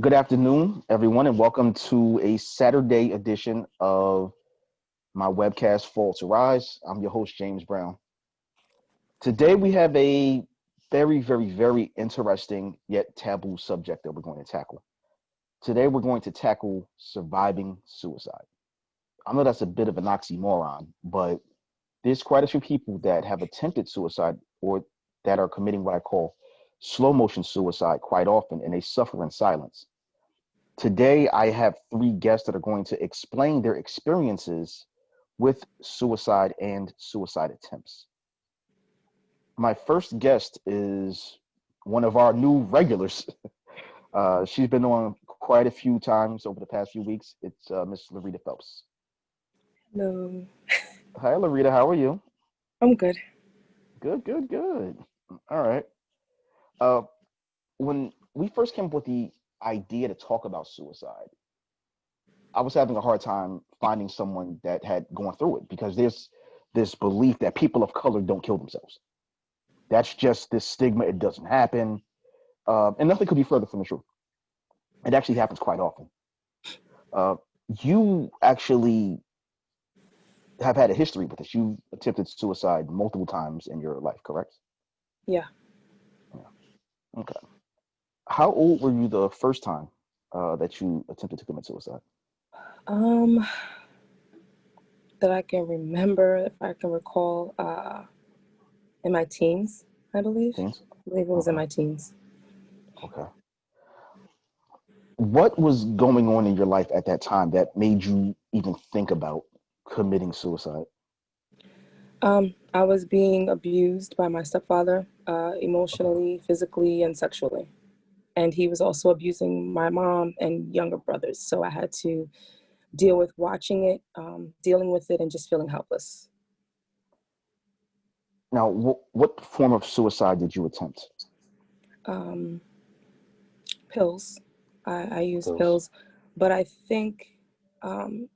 Good afternoon, everyone, and welcome to a Saturday edition of my webcast, Fall to Rise. I'm your host, James Brown. Today, we have a very interesting yet taboo subject that we're going to tackle. Today, we're going to tackle surviving suicide. I know that's a bit of an oxymoron, but there's quite a few people that have attempted suicide or that are committing what I call slow motion suicide quite often, and they suffer in silence. Today, I have three guests that are going to explain their experiences with suicide and suicide attempts. My first guest is one of our new regulars. She's been on quite a few times over the past few weeks. It's Miss Larita Phelps. Hello. Hi, Larita. How are you? I'm good. Good. All right. Uh, when we first came up with the idea to talk about suicide, I was having a hard time finding someone that had gone through it because there's this belief that people of color don't kill themselves. That's just this stigma. It doesn't happen. And nothing could be further from the truth. It actually happens quite often. Uh, you actually have had a history with this. You attempted suicide multiple times in your life, correct? Yeah. Yeah. Okay. How old were you the first time that you attempted to commit suicide? Um, that I can remember, if I can recall, in my teens, I believe. Teens? I believe it was in Okay. my teens. Okay. What was going on in your life at that time that made you even think about committing suicide? I was being abused by my stepfather, Okay. emotionally, physically, and sexually. And he was also abusing my mom and younger brothers. So I had to deal with watching it, dealing with it, and just feeling helpless. Now, what form of suicide did you attempt? Um, Pills. I used Pills. pills, but I think um,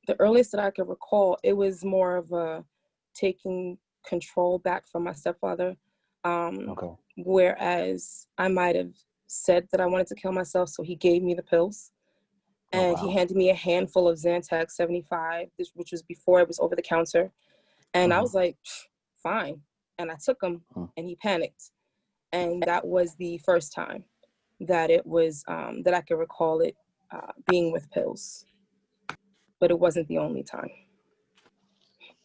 the earliest that I could recall, it was more of a taking control back from my stepfather. Um, Okay. Whereas I might have said that I wanted to kill myself, so he gave me the pills. Oh And he wow. handed me a handful of Zantac 75, which was before it was over the counter. And I Hmm. was like, fine. And I took them, and he panicked. And that was the first time that it was, that I could recall it being with pills. But it wasn't the only time.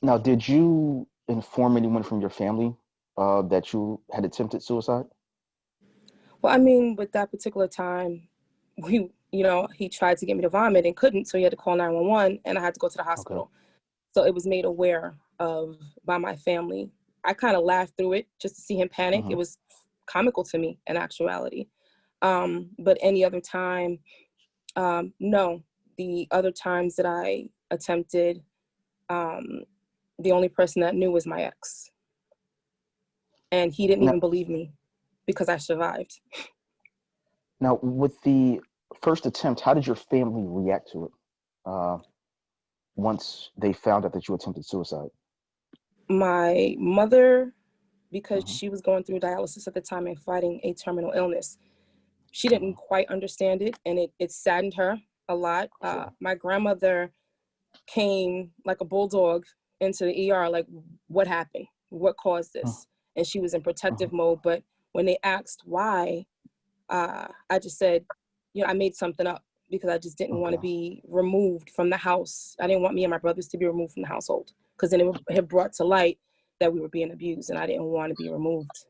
Now, did you inform anyone from your family that you had attempted suicide? Well, I mean, with that particular time, he tried to get me to vomit and couldn't, so he had to call 911, and I had to go to the Okay. hospital. So it was made aware of by my family. I kind of laughed through it just to see him panic. It Hmm. was comical to me in actuality. But any other time, no. The other times that I attempted, um, the only person that knew was my ex, and he didn't Now, even believe me because I survived. now, with the first attempt, how did your family react to it uh, once they found out that you attempted suicide? My mother, because Hmm. she was going through dialysis at the time and fighting a terminal illness, she didn't quite understand it, and it saddened her a lot. Sure. My grandmother came like a bulldog into the ER, like, what happened? What caused this? And she was in Hmm. protective mode. But when they asked why, I just said, I made something up because I just didn't want to Okay. be removed from the house. I didn't want me and my brothers to be removed from the household because then it had brought to light that we were being abused, and I didn't want to be removed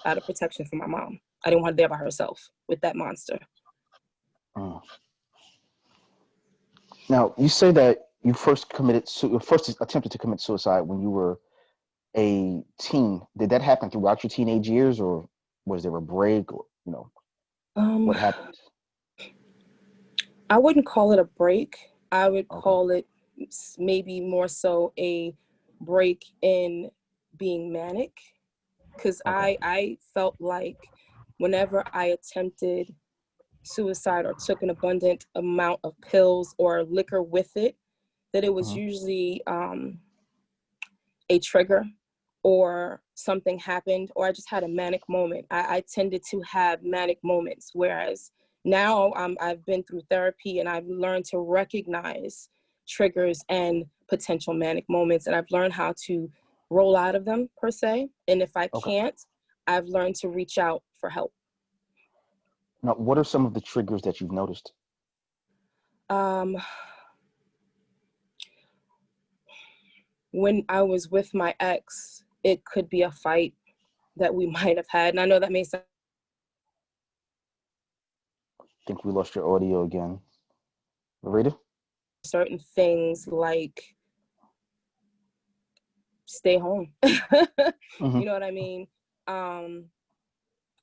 out of protection for my mom. I didn't want her there by herself with that monster. Mm. Now, you say that you first attempted to commit suicide when you were a teen. Did that happen throughout your teenage years, or was there a break, or Um, what happened? I wouldn't call it a break. I would Okay. call it maybe more so a break in being manic, because Okay. I felt like whenever I attempted suicide or took an abundant amount of pills or liquor with it, that it was Hmm. usually a trigger, or something happened, or I just had a manic moment. I tended to have manic moments, whereas now I've been through therapy and I've learned to recognize triggers and potential manic moments, and I've learned how to roll out of them per se. And if I Okay. can't, I've learned to reach out for help. Now, what are some of the triggers that you've noticed? Um, when I was with my ex, it could be a fight that we might have had. And I know that may sound I think we lost your audio again. Rita? certain things like stay home. Mm-hmm. You know what I mean?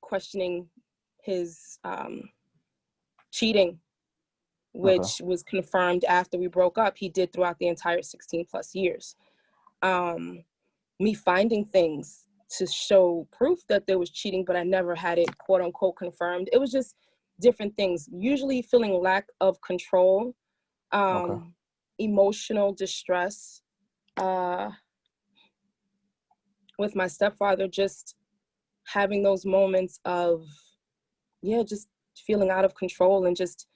Questioning his cheating, Okay. which was confirmed after we broke up. He did throughout the entire 16 plus years. Me finding things to show proof that there was cheating, but I never had it quote unquote confirmed. It was just different things, usually feeling lack of control, Okay. emotional distress, with my stepfather, just having those moments of, yeah, just feeling out of control and just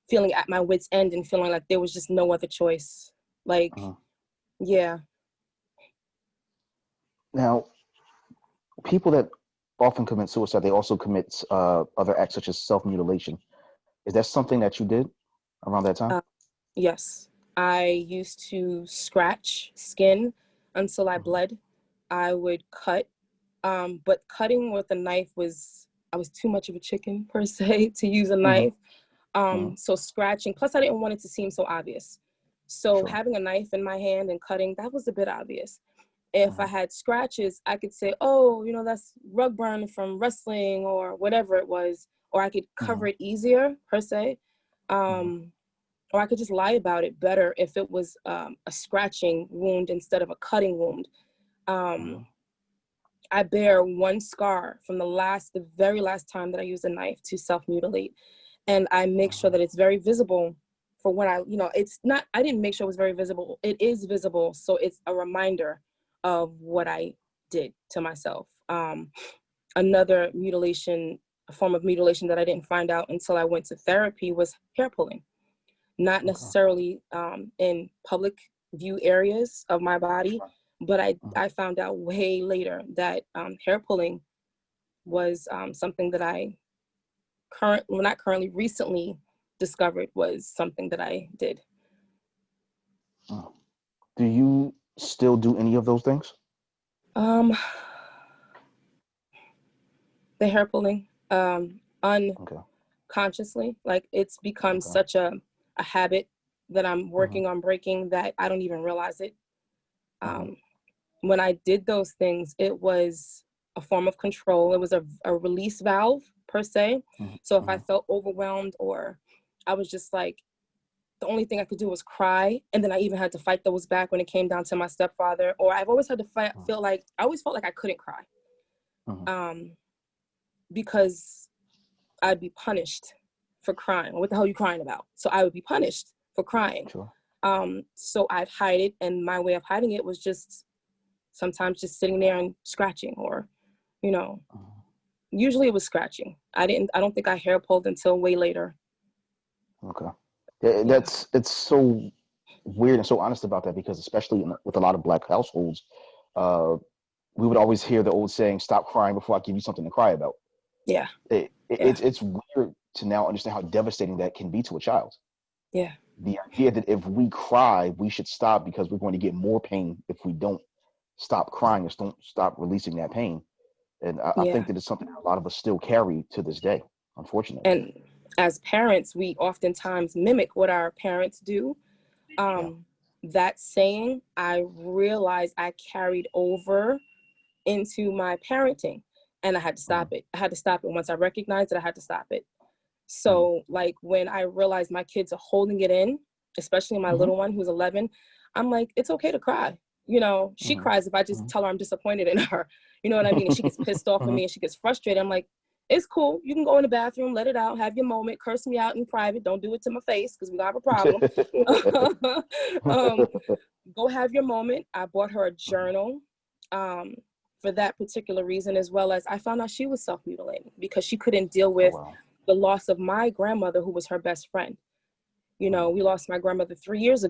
feeling at my wit's end and feeling like there was just no other choice. Like, Uh-huh. yeah. Now, people that often commit suicide, they also commit other acts such as self-mutilation. Is that something that you did around that time? Yes. I used to scratch skin until I Mm-hmm. bled. I would cut, but cutting with a knife I was too much of a chicken per se to use a Mm-hmm. knife. Mm-hmm. So scratching, plus I didn't want it to seem so obvious. So Sure. having a knife in my hand and cutting, that was a bit obvious. If I Mm-hmm. had scratches, I could say, oh, that's rug burn from wrestling or whatever it was, or I could Mm-hmm. cover it easier per se. Mm-hmm. Or I could just lie about it better if it was a scratching wound instead of a cutting wound. Mm-hmm. I bear one scar from the very last time that I used a knife to self-mutilate. And I make sure that it's very visible for when it's not, I didn't make sure it was very visible. It is visible. So it's a reminder of what I did to myself. Another mutilation, a form of mutilation that I didn't find out until I went to therapy was hair pulling. Not Okay. necessarily in public view areas of my body, but Mm-hmm. I found out way later that hair pulling was something that recently discovered was something that I did. Mm. Do you still do any of those things? Um, the hair pulling, Okay. unconsciously, like it's become Okay. such a habit that I'm Mm-hmm. working on breaking that I don't even realize it. Mm-hmm. Um, when I did those things, it was a form of control. It was a release valve per se. So if I Mm-hmm. felt overwhelmed or I was just like, the only thing I could do was cry. And then I even had to fight those back when it came down to my stepfather, or I've always had to I always felt like I couldn't cry. Mm-hmm. Because I'd be punished for crying. What the hell are you crying about? So I would be punished for crying. Sure. So I'd hide it. And my way of hiding it was just sometimes just sitting there and scratching or, you know, Mm-hmm. usually it was scratching. I don't think I hair pulled until way later. Okay. Yeah, Yeah. it's so weird and so honest about that because especially with a lot of Black households, uh, we would always hear the old saying, "Stop crying before I give you something to cry about." Yeah. Yeah. It's weird to now understand how devastating that can be to a child. Yeah. The idea that if we cry, we should stop because we're going to get more pain if we don't stop crying and don't stop releasing that pain. And I Yeah. think that it's something that a lot of us still carry to this day, unfortunately. And as parents, we oftentimes mimic what our parents do. Yeah. That saying, I realized I carried over into my parenting and I had to stop Mm-hmm. it. I had to stop it. Once I recognized it, I had to stop it. Mm-hmm. So like when I realized my kids are holding it in, especially my Mm-hmm. little one who's 11, I'm like, it's okay to cry. She Mm-hmm. cries if I just tell her I'm disappointed in her. You know what I mean? And she gets pissed off at Mm-hmm. me and she gets frustrated. I'm like, it's cool. You can go in the bathroom, let it out, have your moment, curse me out in private. Don't do it to my face because we're gonna have a problem. um, go have your moment. I bought her a journal um, for that particular reason, as well as I found out she was self-mutilating because she couldn't deal Oh with wow. the loss of my grandmother, who was her best friend. You know, we lost my grandmother 3.5 years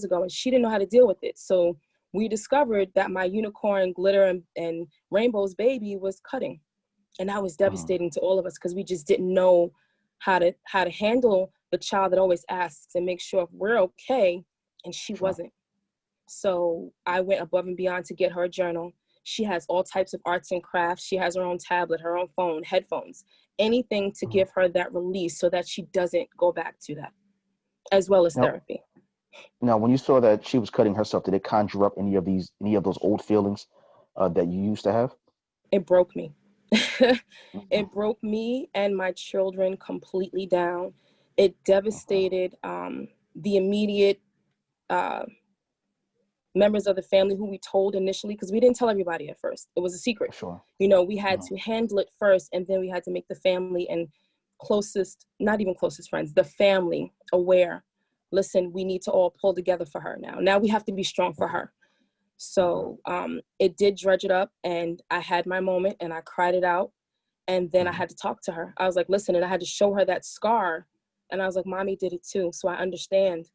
ago, and she didn't know how to deal with it. So we discovered that my unicorn, glitter, and rainbows baby was cutting. And that was devastating to all of us because we just didn't know how to handle the child that always asks and make sure if we're okay, and she wasn't. So I went above and beyond to get her a journal. She has all types of arts and crafts. She has her own tablet, her own phone, headphones, anything to give her that release so that she doesn't go back to that, as well as therapy. Now, when you saw that she was cutting herself, did it conjure up any of those old feelings that you used to have? It broke me. It broke me and my children completely down. It devastated the immediate members of the family who we told initially, because we didn't tell everybody at first. It was a secret. Sure. You know, we had to handle it first, and then we had to make the family and closest, not even closest friends, the family aware. Listen, we need to all pull together for her now. Now we have to be strong for her. So it did dredge it up, and I had my moment and I cried it out. And then I had to talk to her. I was like, listen, and I had to show her that scar. And I was like, mommy did it too. So I understand.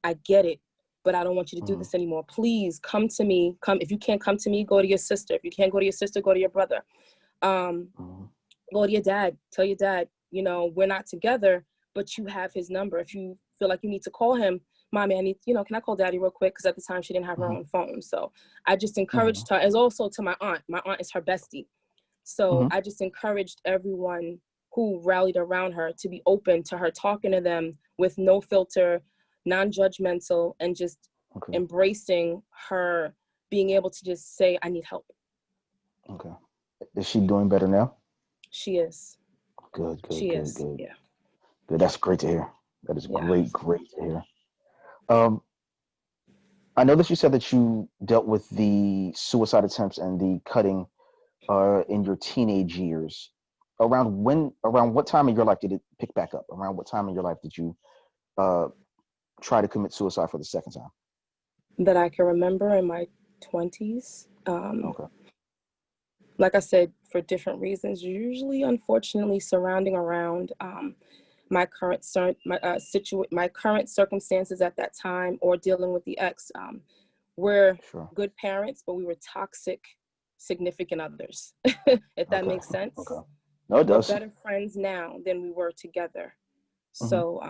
I get it, but I don't want you to do this anymore. Please come to me. Come. If you can't come to me, go to your sister. If you can't go to your sister, go to your brother. Go to your dad. Tell your dad, you know, we're not together, but you have his number. If you feel like you need to call him, mommy, I need, you know, can I call daddy real quick? Because at the time she didn't have her own phone. So I just encouraged her, as also to my aunt. My aunt is her bestie. So I just encouraged everyone who rallied around her to be open to her talking to them with no filter, non-judgmental, and just embracing her being able to just say, I need help. Okay. Is she doing better now? She is. Good. Yeah. Good. That's great to hear. That is great to hear. I know that you said that you dealt with the suicide attempts and the cutting in your teenage years. Around what time in your life did it pick back up? Around what time in your life did you try to commit suicide for the second time? That I can remember in my 20s. Like I said, for different reasons, usually, unfortunately, surrounding around my current circumstances at that time, or dealing with the ex. We're good parents, but we were toxic significant others, if that makes sense. No, it does. We're better friends now than we were together. So,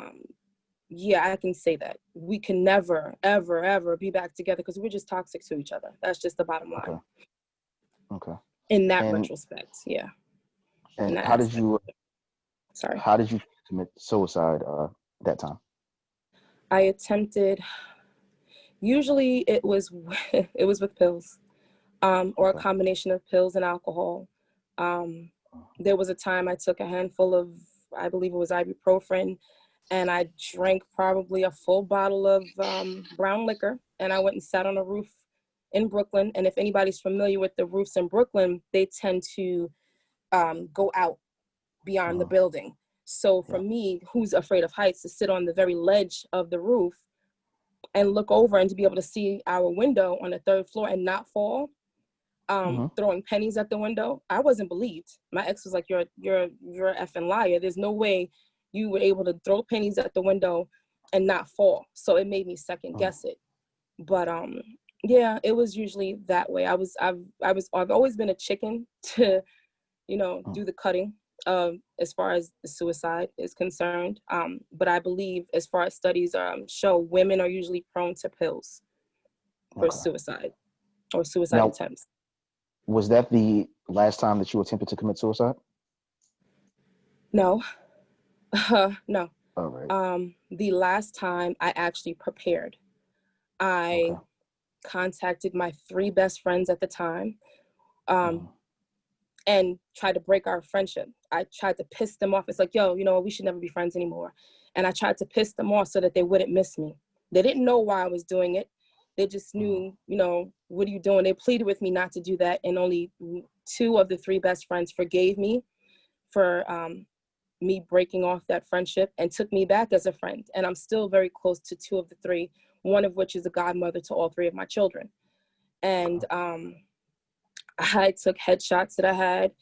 yeah, I can say that. We can never, ever, ever be back together because we're just toxic to each other. That's just the bottom line. Okay. In that retrospect, yeah. And how did you commit suicide that time? I attempted, usually it was with pills, or a combination of pills and alcohol. There was a time I took a handful of, I believe it was ibuprofen, and I drank probably a full bottle of brown liquor, and I went and sat on a roof in Brooklyn. And if anybody's familiar with the roofs in Brooklyn, they tend to go out beyond the building. So for me, who's afraid of heights, to sit on the very ledge of the roof and look over and to be able to see our window on the third floor and not fall, throwing pennies at the window, I wasn't believed. My ex was like, you're a effing liar. There's no way you were able to throw pennies at the window and not fall. So it made me second guess it. But yeah, it was usually that way. I've always been a chicken to, you know, do the cutting as far as the suicide is concerned. But I believe, as far as studies show, women are usually prone to pills for suicide or suicide attempts. Was that the last time that you attempted to commit suicide? No. No. All right. The last time I actually prepared, I contacted my 3 best friends at the time, and tried to break our friendship. I tried to piss them off. It's like, yo, you know, we should never be friends anymore. And I tried to piss them off so that they wouldn't miss me. They didn't know why I was doing it. They just knew, you know, what are you doing? They pleaded with me not to do that. And only 2 of the 3 best friends forgave me for me breaking off that friendship and took me back as a friend. And I'm still very close to 2 of the 3, one of which is a godmother to all 3 of my children. And I took headshots that I had,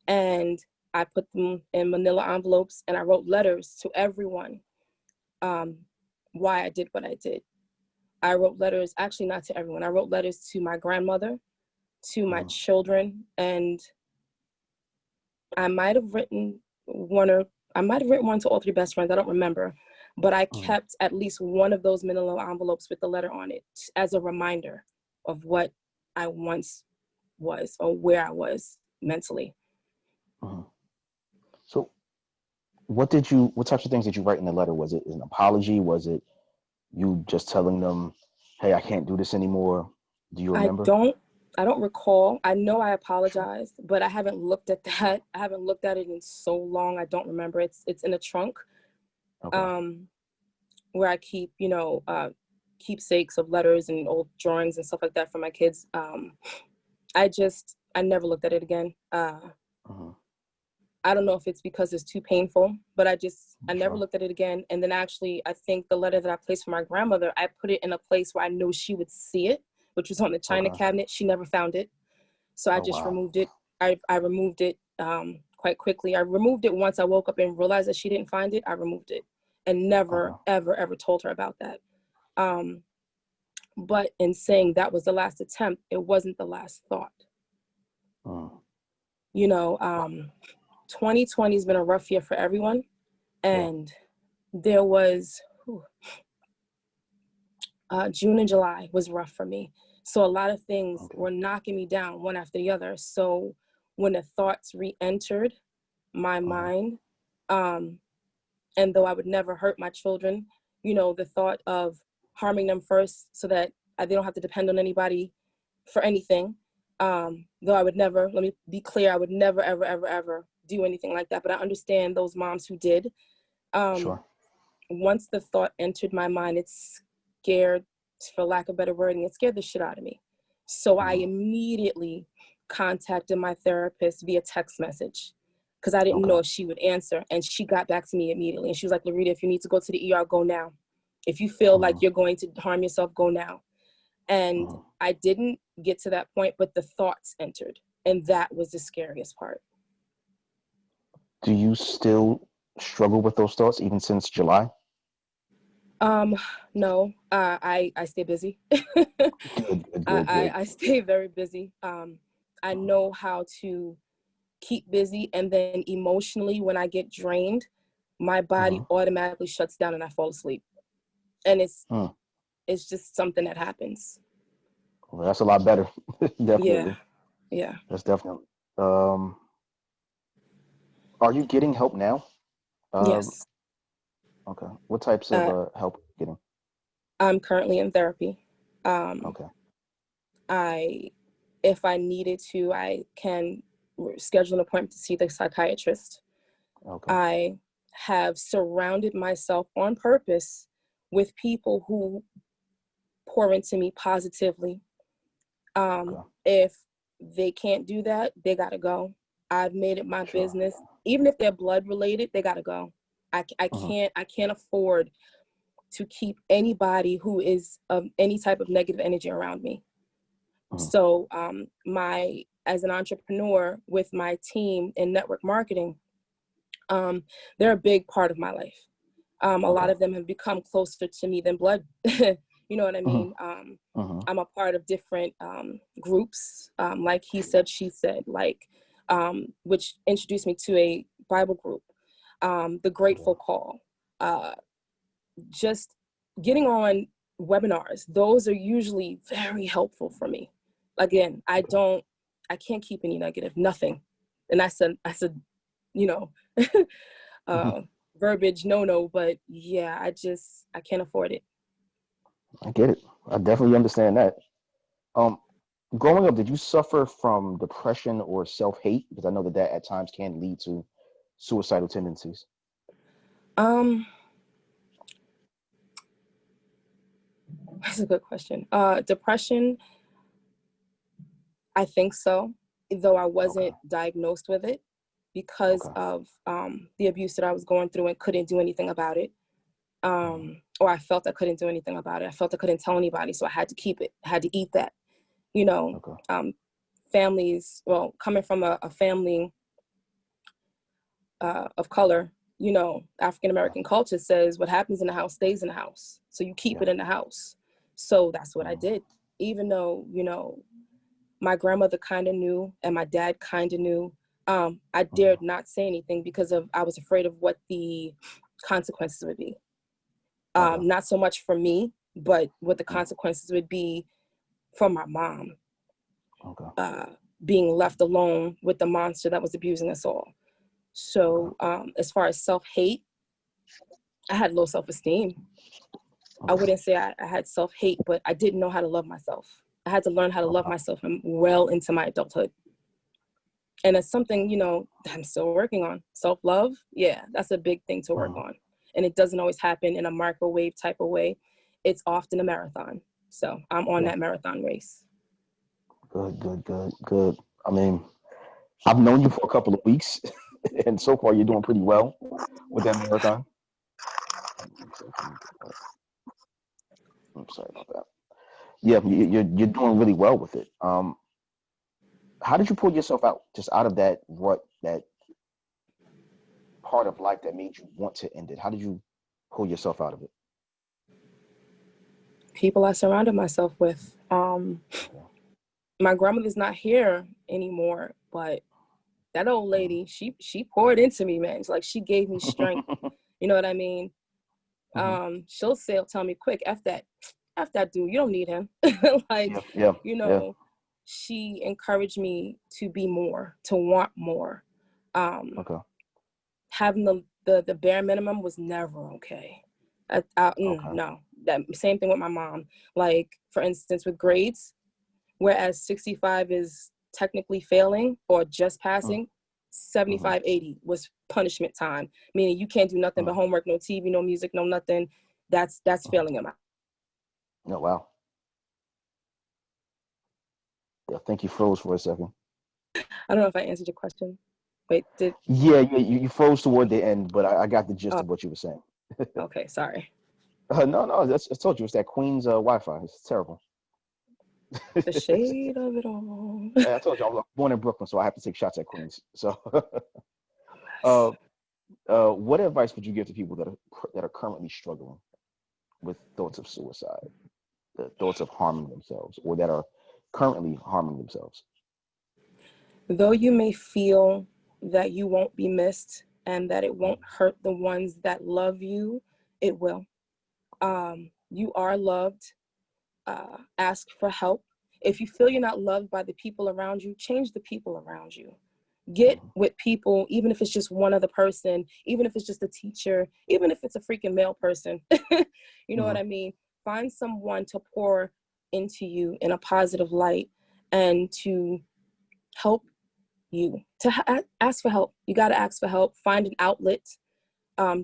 and I put them in manila envelopes and I wrote letters to everyone, why I did what I did. I wrote letters, actually not to everyone. I wrote letters to my grandmother, to my children, and I might have written one to all three best friends. I don't remember, but I kept at least one of those manila envelopes with the letter on it as a reminder of what I once was or where I was mentally. So what types of things did you write in the letter? Was it an apology? Was it you just telling them, hey, I can't do this anymore? Do you remember? I don't recall. I know I Sure. apologized, but I haven't looked at that. I haven't looked at it in so long. I don't remember. It's in a trunk, Okay. um, where I keep, keepsakes of letters and old drawings and stuff like that for my kids. I never looked at it again. Mm-hmm. I don't know if it's because it's too painful, but I never Sure. looked at it again. And then actually, I think the letter that I placed for my grandmother, I put it in a place where I know she would see it, which was on the china Okay. cabinet. She never found it. So I Oh just wow. removed it. I removed it quite quickly. I removed it once I woke up and realized that she didn't find it. I removed it and never, Okay. ever, ever told her about that. Um, but in saying that was the last attempt, it wasn't the last thought. Mm. 2020 has been a rough year for everyone. Yeah. And there was June and July was rough for me. So a lot of things Okay. were knocking me down one after the other. So when the thoughts re-entered my mind, and though I would never hurt my children, the thought of harming them first so that they don't have to depend on anybody for anything. Though I would never, let me be clear, I would never, ever, ever, ever do anything like that. But I understand those moms who did. Um, Sure. Once the thought entered my mind, it scared, for lack of better wording, it scared the shit out of me. So I Mm. immediately contacted my therapist via text message because I didn't Okay. know if she would answer. And she got back to me immediately. And she was like, Larita, if you need to go to the ER, go now. If you feel like you're going to harm yourself, go now. And I didn't get to that point, but the thoughts entered. And that was the scariest part. Do you still struggle with those thoughts even since July? No, I stay busy. Good, good, good, good. I stay very busy. I know how to keep busy, and then emotionally, when I get drained, my body Mm-hmm. automatically shuts down and I fall asleep. And Mm. it's just something that happens. Well, that's a lot better. Yeah, Definitely. yeah, That's definitely. Um, are you getting help now? Um, yes. okay. What types of Uh, help are you getting? I'm currently in therapy. Um, Okay. I, if I needed to, I can schedule an appointment to see the psychiatrist. Okay. I have surrounded myself on purpose with people who pour into me positively. Okay. If they can't do that, they gotta go. I've made it my Sure. business. Even if they're blood related, they gotta go. Mm-hmm. I can't afford to keep anybody who is any type of negative energy around me. Mm-hmm. So my as an entrepreneur with my team in network marketing, they're a big part of my life. A Okay. lot of them have become closer to me than blood. You know what I Mm-hmm. mean? Mm-hmm. I'm a part of different groups, like he said, she said, like, which introduced me to a Bible group, the Okay. Grateful Call, uh, just getting on webinars. Those are usually very helpful for me. Again, Okay. I can't keep any negative, nothing. And I said, you know, Mm-hmm. uh, verbiage, no, but yeah, I can't afford it. I get it. I definitely understand that. Um, growing up, did you suffer from depression or self-hate? Because I know that at times can lead to suicidal tendencies. Um, that's a good question. Depression, I think so, though I Okay. wasn't diagnosed with it because Okay. of the abuse that I was going through and couldn't do anything about it. Mm-hmm. Or I felt I couldn't do anything about it. I felt I couldn't tell anybody, so I had to keep it. I had to eat that. You know, Okay. families. Well, coming from a family of color, you know, African American culture says what happens in the house stays in the house. So you keep it in the house. So that's what I did. Even though, you know, my grandmother kind of knew and my dad kind of knew, I dared not say anything because I was afraid of what the consequences would be. Not so much for me, but what the consequences would be for my mom. Being left alone with the monster that was abusing us all. So as far as self-hate, I had low self-esteem. I wouldn't say I had self-hate, but I didn't know how to love myself. I had to learn how to love myself well into my adulthood. And it's something, you know, that I'm still working on. Self-love, yeah, that's a big thing to work on. And it doesn't always happen in a microwave type of way. It's often a marathon. So I'm on that marathon race. Good. I mean, I've known you for a couple of weeks, and so far you're doing pretty well with that marathon. I'm sorry about that. Yeah, you're doing really well with it. How did you pull yourself just out of that rut, that part of life that made you want to end it? How did you pull yourself out of it? People I surrounded myself with. My grandmother's not here anymore, but that old lady, she poured into me, man. It's like she gave me strength. You know what I mean? She'll tell me quick, F that dude, you don't need him. Like, you know, she encouraged me to be more, to want more. Having the bare minimum was never okay. No, that same thing with my mom. Like, for instance, with grades, whereas 65 is technically failing or just passing, 75, 80 was punishment time. Meaning you can't do nothing but homework, no TV, no music, no nothing. That's failing in my. Oh, wow. I think you froze for a second. I don't know if I answered your question. Wait, you froze toward the end, but I got the gist of what you were saying. Okay, sorry. No, I told you, it's that Queen's Wi-Fi. It's terrible. The shade of it all. I told you I was born in Brooklyn, so I have to take shots at Queens. So, what advice would you give to people that are currently struggling with thoughts of suicide, the thoughts of harming themselves, or that are currently harming themselves? Though you may feel that you won't be missed and that it won't hurt the ones that love you, it will. You are loved. Ask for help. If you feel you're not loved by the people around you, change the people around you. Get with people, even if it's just one other person, even if it's just a teacher, even if it's a freaking male person. You know what I mean? Find someone to pour into you in a positive light and to help you, to ask for help. You got to ask for help. Find an outlet.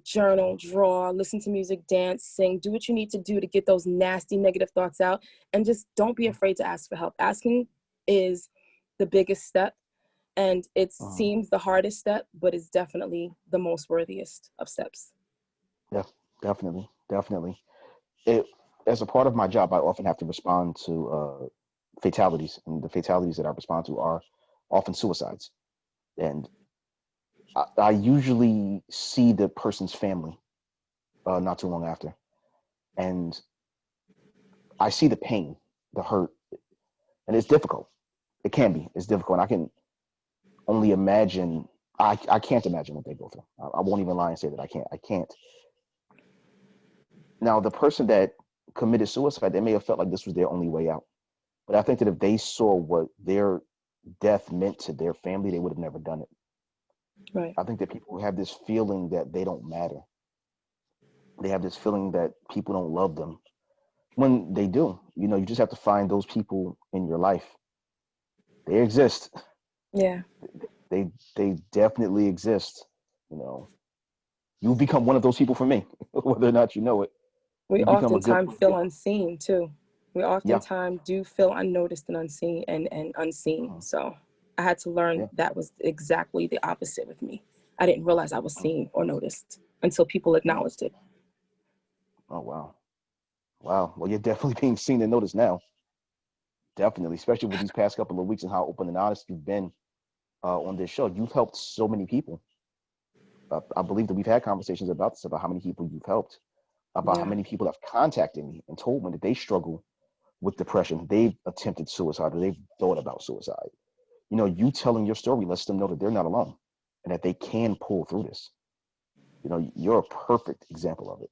Journal, draw, listen to music, dance, sing, do what you need to do to get those nasty negative thoughts out, and just don't be afraid to ask for help. Asking is the biggest step, and it seems the hardest step, but it's definitely the most worthiest of steps. Yeah, definitely. As a part of my job, I often have to respond to fatalities, and the fatalities that I respond to are often suicides. And I usually see the person's family not too long after, and I see the pain, the hurt, and it's difficult. It can be. It's difficult. And I can only imagine. I can't imagine what they go through. I won't even lie and say that I can't. I can't. Now, the person that committed suicide, they may have felt like this was their only way out. But I think that if they saw what their death meant to their family, they would have never done it. Right. I think that people have this feeling that they don't matter. They have this feeling that people don't love them when they do. You know, you just have to find those people in your life. They exist. Yeah. They definitely exist. You know, you become one of those people for me, whether or not you know it. We You become a good. oftentimes feel unseen too. We oftentimes do feel unnoticed and unseen and unseen. So I had to learn that was exactly the opposite with me. I didn't realize I was seen or noticed until people acknowledged it. Oh, wow. Wow. Well, you're definitely being seen and noticed now. Definitely, especially with these past couple of weeks and how open and honest you've been on this show. You've helped so many people. I believe that we've had conversations about this, about how many people you've helped, about how Yeah. many people have contacted me and told me that they struggle with depression, they've attempted suicide, or they've thought about suicide. You telling your story lets them know that they're not alone and that they can pull through this. You're a perfect example of it.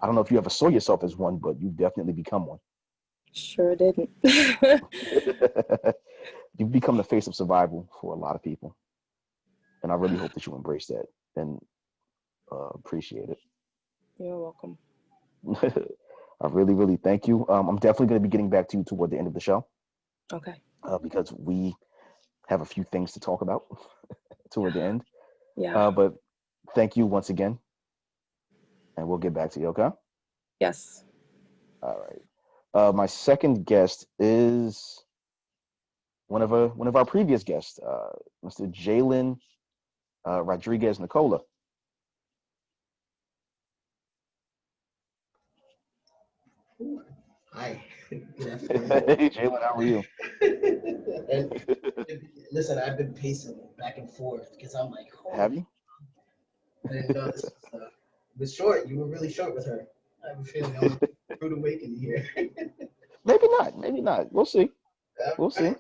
I don't know if you ever saw yourself as one, but you've definitely become one. Sure didn't. You've become the face of survival for a lot of people. And I really hope that you embrace that and appreciate it. You're welcome. I really, really thank you. I'm definitely going to be getting back to you toward the end of the show Okay. because we have a few things to talk about toward the end. Yeah. But thank you once again, and we'll get back to you, okay? Yes. All right. My second guest is one of our previous guests, Mr. Jalen Rodriguez Nicola. Hi. Good Hey, afternoon. Jalen, how are you? And listen, I've been pacing back and forth because I'm like, Have holy, you? I didn't know this was short. You were really short with her. I have a feeling I'm a rude awakening here. Maybe not. Maybe not. We'll see. We'll see.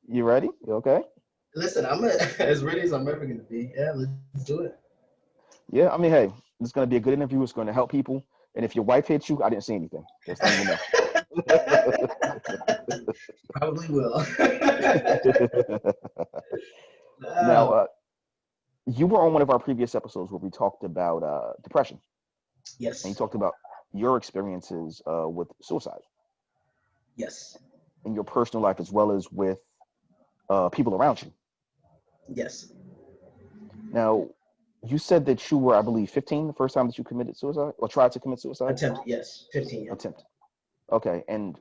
You ready? You okay? Listen, I'm as ready as I'm ever going to be. Yeah, let's do it. Yeah. I mean, hey, it's going to be a good interview. It's going to help people. And if your wife hits you, I didn't say anything. Just letting you know. Probably will. Now, uh, you were on one of our previous episodes where we talked about depression, and you yes, talked about your experiences with suicide yes, in your personal life as well as with people around you. yes. Now, you said that you were, I believe, 15 the first time that you committed suicide or tried to commit suicide. Attempt, yes, 15. Yeah. Attempt. Okay. And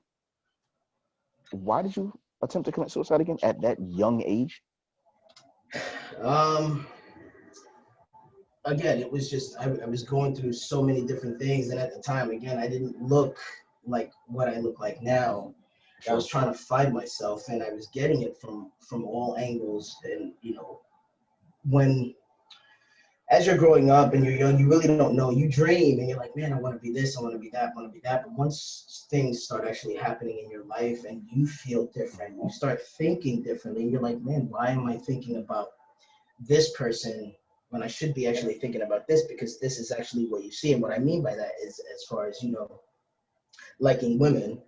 why did you attempt to commit suicide again at that young age? Um, Again, it was just I was going through so many different things, and at the time, again, I didn't look like what I look like now. I was Sure. trying to find myself, and I was getting it from all angles. And when as you're growing up and you're young, you really don't know. You dream, and you're like, man, I want to be this, I want to be that, I want to be that. But once things start actually happening in your life, and you feel different, you start thinking differently. You're like, man, why am I thinking about this person when I should be actually thinking about this, because this is actually what you see. And what I mean by that is, as far as, liking women,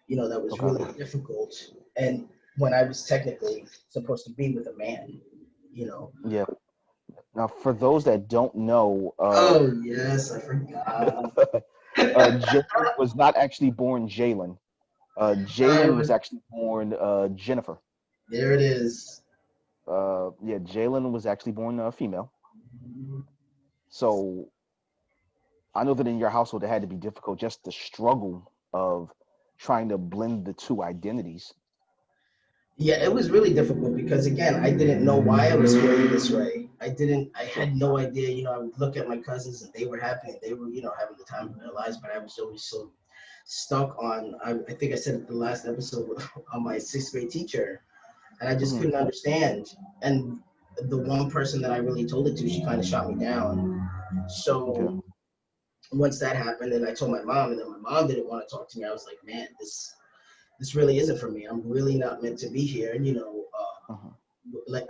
that was Okay. really difficult. And when I was technically supposed to be with a man, you know. Yeah. Now, for those that don't know, Oh, yes, I forgot. Jalen was not actually born Jalen. I Jalen was was, actually born Jennifer. there it is. Yeah, Jalen was actually born female. So I know that in your household it had to be difficult, just the struggle of trying to blend the two identities. Yeah, it was really difficult because again, I didn't know why I was feeling this way. I Sure. had no idea. I would look at my cousins and they were happy and they were, having the time of their lives, but I was always so stuck on, I think I said it the last episode on my sixth grade teacher, and I just Hmm. couldn't understand. And the one person that I really told it to, she kind of shot me down. Okay. So once that happened, and I told my mom, and then my mom didn't want to talk to me, I was like, man, this really isn't for me. I'm really not meant to be here. And Uh-huh. like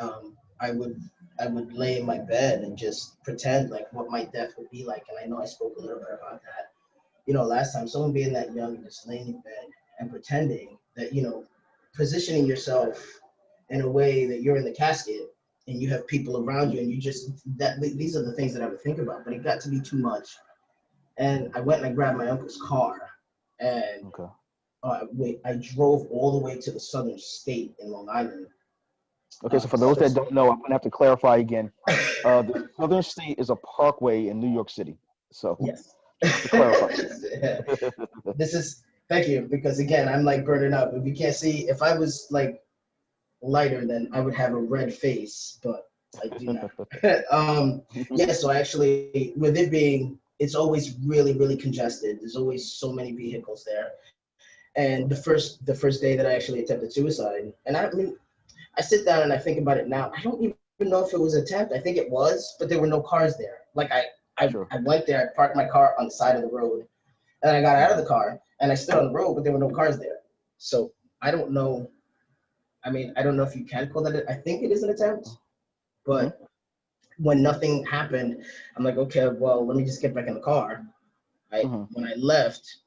I would lay in my bed and just pretend like what my death would be like. And I know I spoke a little bit about that. Last time, someone being that young and just laying in bed and pretending that, positioning yourself in a way that you're in the casket and you have people around you, and you just that these are the things that I would think about. But it got to be too much. And I went and I grabbed my uncle's car, and Okay. I drove all the way to the southern state in Long Island. Okay. So The for those southern that don't know, I'm gonna have to clarify again. The Southern State is a parkway in New York City. So Yes. just to clarify. This is thank you, because again, I'm like burning up. If you can't see, if I was like lighter, then I would have a red face, but I do not. Yeah, so actually, with it being, it's always really, really congested. There's always so many vehicles there. And the first day that I actually attempted suicide, and I mean, I sit down and I think about it now. I don't even even know if it was an attempt. I think it was, but there were no cars there. Like Sure. I went there, I parked my car on the side of the road, and I got out of the car and I stood on the road, but there were no cars there. So I don't know. I mean, I don't know if you can call that. I think it is an attempt, but when nothing happened, I'm like, okay, well, let me just get back in the car. When I left,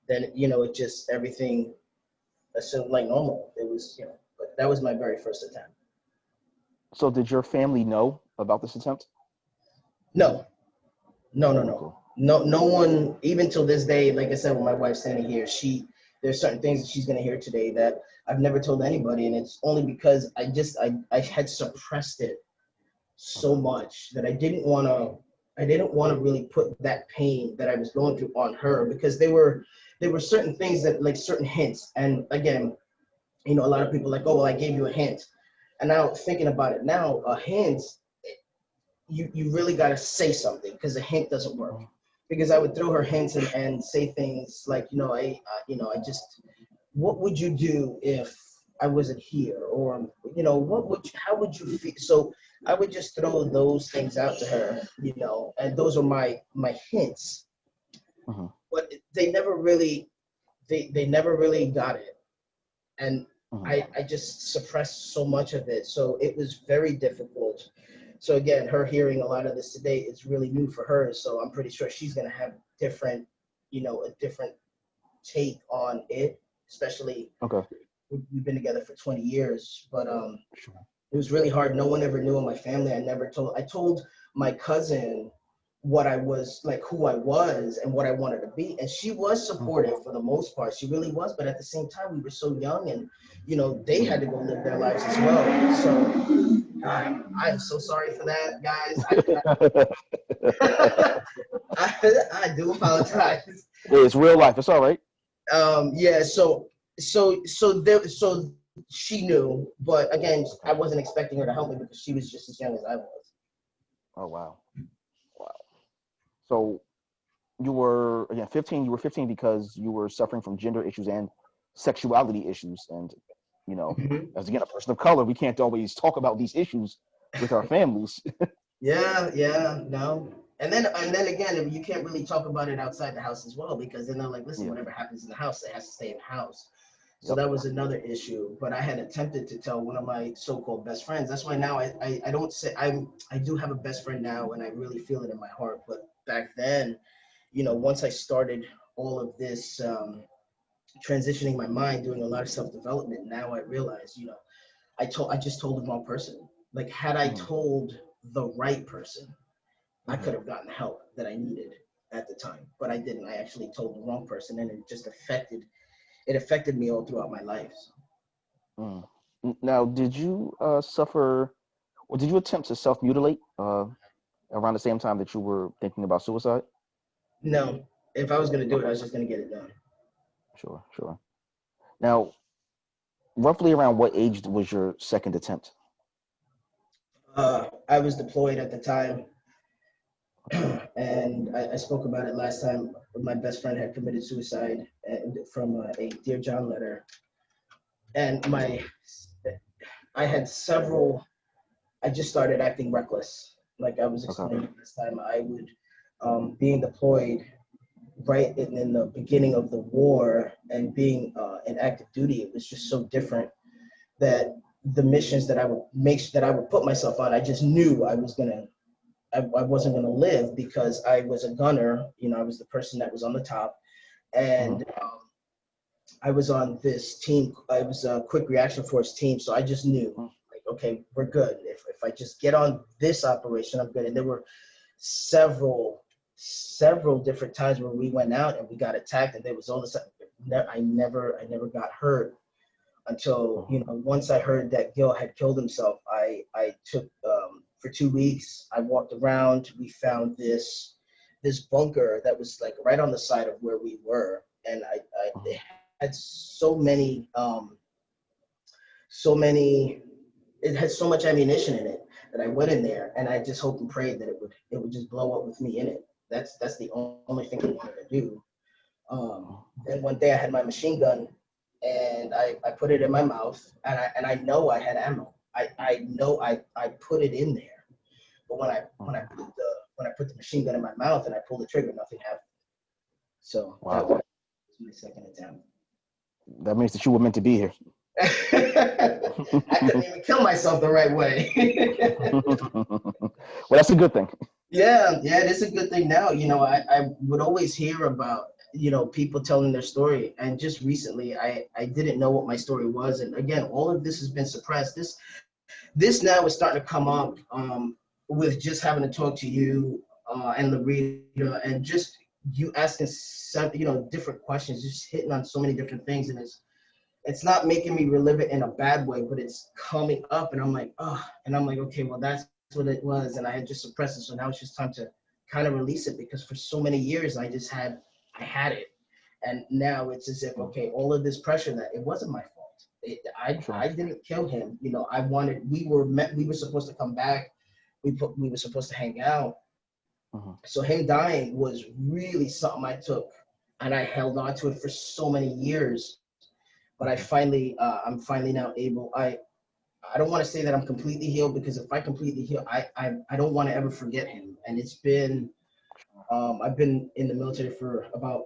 then it just everything assumed like normal. It was, but that was my very first attempt. So did your family know about this attempt? No, no, no, no, Okay. no one. Even till this day, like I said, when my wife's standing here, there's certain things that she's gonna hear today that I've never told anybody, and it's only because I had suppressed it so much that I didn't want to really put that pain that I was going through on her, because there were certain things that, like, certain hints. And again, a lot of people are like, oh, well, I gave you a hint. And now thinking about it now, a hint, you really got to say something, because a hint doesn't work. Because I would throw her hints and say things like, I just, what would you do if I wasn't here? Or, how would you feel? So I would just throw those things out to her, and those are my hints. But they never really, they never really got it. And I just suppressed so much of it. So it was very difficult. So again, her hearing a lot of this today is really new for her. So I'm pretty sure she's going to have different, a different take on it, especially we've been together for 20 years. But it was really hard. No one ever knew in my family. I told my cousin what I was, like, who I was and what I wanted to be. And she was supportive for the most part. She really was. But at the same time, we were so young, and, they had to go live their lives as well. So I'm so sorry for that, guys. I do apologize. It's real life. It's all right. Yeah. So she knew, but again, I wasn't expecting her to help me because she was just as young as I was. Oh, wow. Wow. So you were, again, 15. You were 15 because you were suffering from gender issues and sexuality issues. And, as, again, a person of color, we can't always talk about these issues with our families. Yeah, no. And then again, you can't really talk about it outside the house as well, because then they're like, listen, whatever happens in the house, it has to stay in the house. So that was another issue. But I had attempted to tell one of my so-called best friends. That's why now I don't say I do have a best friend now, and I really feel it in my heart. But back then, once I started all of this transitioning my mind, doing a lot of self-development, now I realize, I just told the wrong person. Like, had I told the right person, I could have gotten the help that I needed at the time. But I didn't. I actually told the wrong person, and it just affected me all throughout my life. Now, did you suffer, or did you attempt to self-mutilate around the same time that you were thinking about suicide? No. If I was going to do it, I was just going to get it done. Sure. Now, roughly around what age was your second attempt? I was deployed at the time, and I spoke about it last time. My best friend had committed suicide from a Dear John letter. And I just started acting reckless. Like I was explaining this time, I would, being deployed right in the beginning of the war and being in active duty, it was just so different that the missions that I would put myself on, I just knew I wasn't gonna live, because I was a gunner. I was the person that was on the top, and I was on this team. I was a quick reaction force team, so I just knew, like, okay, we're good. If I just get on this operation, I'm good. And there were several different times where we went out and we got attacked, and there was all this. I never got hurt until once I heard that Gil had killed himself. I took for 2 weeks. I walked around. We found this bunker that was like right on the side of where we were, and it had so many. It had so much ammunition in it that I went in there, and I just hoped and prayed that it would just blow up with me in it. That's the only thing I wanted to do. Then one day I had my machine gun, and I put it in my mouth, and I know I had ammo. I know I put it in there, but when I put the machine gun in my mouth and I pulled the trigger, nothing happened. So Wow. that was my second attempt. That means that you were meant to be here. I couldn't even kill myself the right way. Well, that's a good thing. Yeah, it's a good thing now. I would always hear about, people telling their story. And just recently, I didn't know what my story was. And again, all of this has been suppressed. This now is starting to come up with just having to talk to you and Larita, and just you asking some, different questions, just hitting on so many different things. And it's not making me relive it in a bad way, but it's coming up, and I'm like, oh, and I'm like, okay, well, that's what it was, and I had just suppressed it, so now it's just time to kind of release it, because for so many years I had it, and now it's as if, okay, all of this pressure, that it wasn't my fault. I didn't kill him. We were supposed to come back. We were supposed to hang out. So him dying was really something I took, and I held on to it for so many years. But I'm finally now able. I don't want to say that I'm completely healed, because if I completely heal, I don't want to ever forget him. And it's been, I've been in the military for about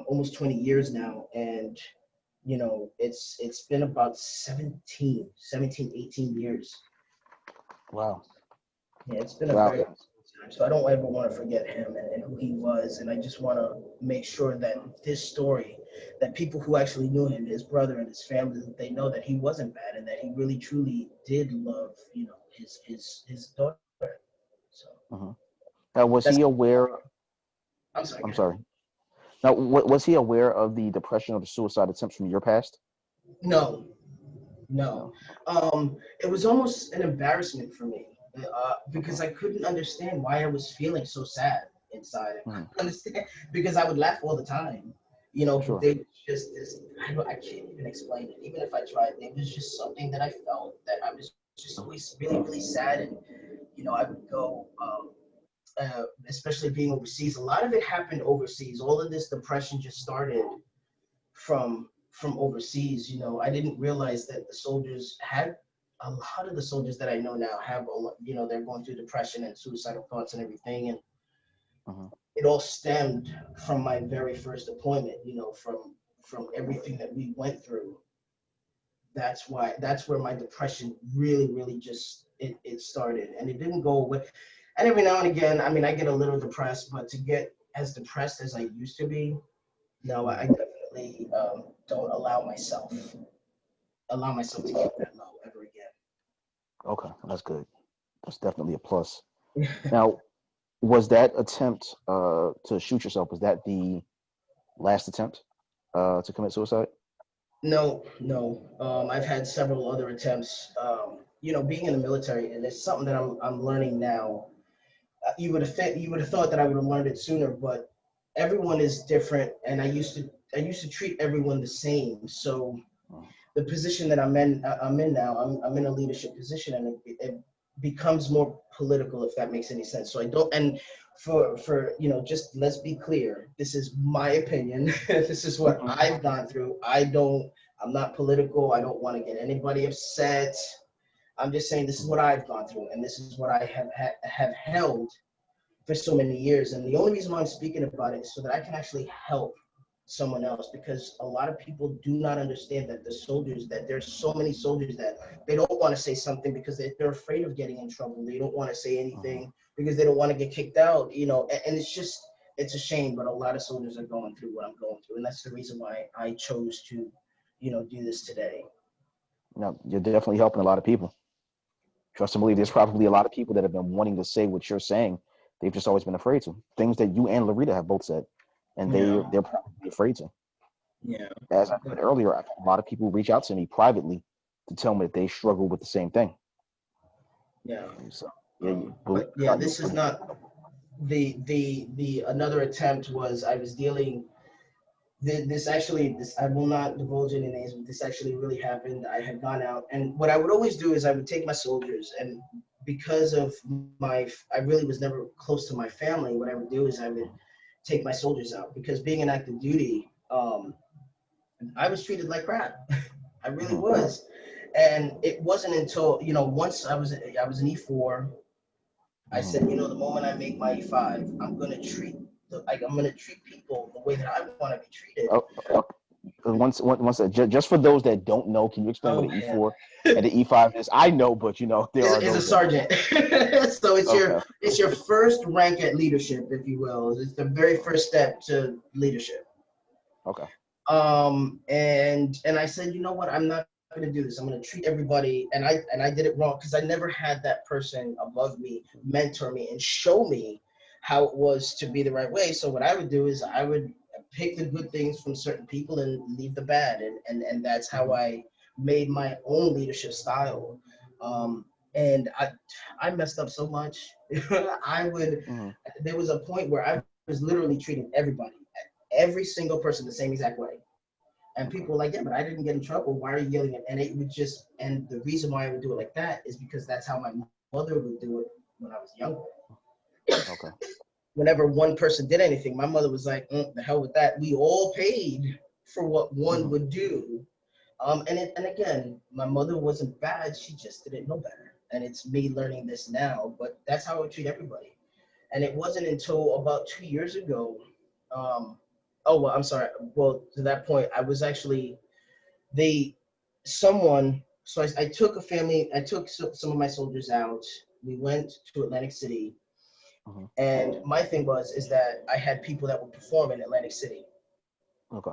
almost 20 years now, and it's been about 17, 18 years. Wow. Yeah, it's been a very long time. So I don't ever want to forget him and who he was. And I just want to make sure that this story, that people who actually knew him, his brother and his family, that they know that he wasn't bad, and that he really truly did love, his daughter. So Now, was he aware? I'm sorry. I'm sorry. Now, was he aware of the depression or the suicide attempts from your past? No. It was almost an embarrassment for me, because I couldn't understand why I was feeling so sad inside. I couldn't understand, because I would laugh all the time. Sure. They just this. I can't even explain it. Even if I tried, it was just something that I felt, that I was just always really, really sad. And I would go, especially being overseas. A lot of it happened overseas. All of this depression just started from overseas. I didn't realize that a lot of the soldiers that I know now have they're going through depression and suicidal thoughts and everything. And it all stemmed from my very first deployment, from everything that we went through. That's where my depression really, really just it started, and it didn't go away. And every now and again, I mean, I get a little depressed, but to get as depressed as I used to be, no, I definitely don't allow myself to get that low ever again. Okay, that's good. That's definitely a plus. Now, was that attempt to shoot yourself, was that the last attempt to commit suicide? No. I've had several other attempts. Being in the military, and it's something that I'm learning now. You would have thought that I would have learned it sooner, but everyone is different, and I used to treat everyone the same. So the position that I'm in now, I'm in a leadership position, and it becomes more political, if that makes any sense. So I don't, and for just let's be clear, this is my opinion. This is what I've gone through. I'm not political. I don't want to get anybody upset. I'm just saying this is what I've gone through, and this is what I have held for so many years. And the only reason why I'm speaking about it is so that I can actually help someone else, because a lot of people do not understand that there's so many soldiers that they don't want to say something because they're afraid of getting in trouble. They don't want to say anything because they don't want to get kicked out, and it's a shame, but a lot of soldiers are going through what I'm going through, and that's the reason why I chose to, do this today. No, you're definitely helping a lot of people. Trust and believe, there's probably a lot of people that have been wanting to say what you're saying. They've just always been afraid to. Things that you and Larita have both said, and they're probably afraid to. Yeah. As I said earlier, I've had a lot of people reach out to me privately to tell me that they struggle with the same thing. Yeah. So, this is not the another attempt was I was dealing. This I will not divulge any names, but this actually really happened. I had gone out, and what I would always do is I would take my soldiers, and because of I really was never close to my family, what I would do is I would take my soldiers out, because being in active duty, I was treated like crap. I really was. And it wasn't until, once I was an E4, I said, the moment I make my E5, I'm gonna treat people the way that I want to be treated. Just for those that don't know, can you explain what an E4 and the E5 is? I know, but there are is a those sergeant. So it's Okay. it's your first rank at leadership, if you will. It's the very first step to leadership. Okay. And I said, you know what, I'm not going to do this. I'm going to treat everybody, and I did it wrong because I never had that person above me mentor me and show me how it was to be the right way. So what I would do is I would pick the good things from certain people and leave the bad, and that's how I made my own leadership style. And I messed up so much. There was a point where I was literally treating every single person the same exact way. And people were like, yeah, but I didn't get in trouble. Why are you yelling at me? And it would and the reason why I would do it like that is because that's how my mother would do it when I was younger. Okay. Whenever one person did anything, my mother was like, the hell with that. We all paid for what one would do. And again, my mother wasn't bad. She just didn't know better. And it's me learning this now, but that's how I would treat everybody. And it wasn't until about 2 years ago, I'm sorry. Well, to that point, I was actually, I took I took some of my soldiers out. We went to Atlantic City. And my thing is that I had people that would perform in Atlantic City. Okay.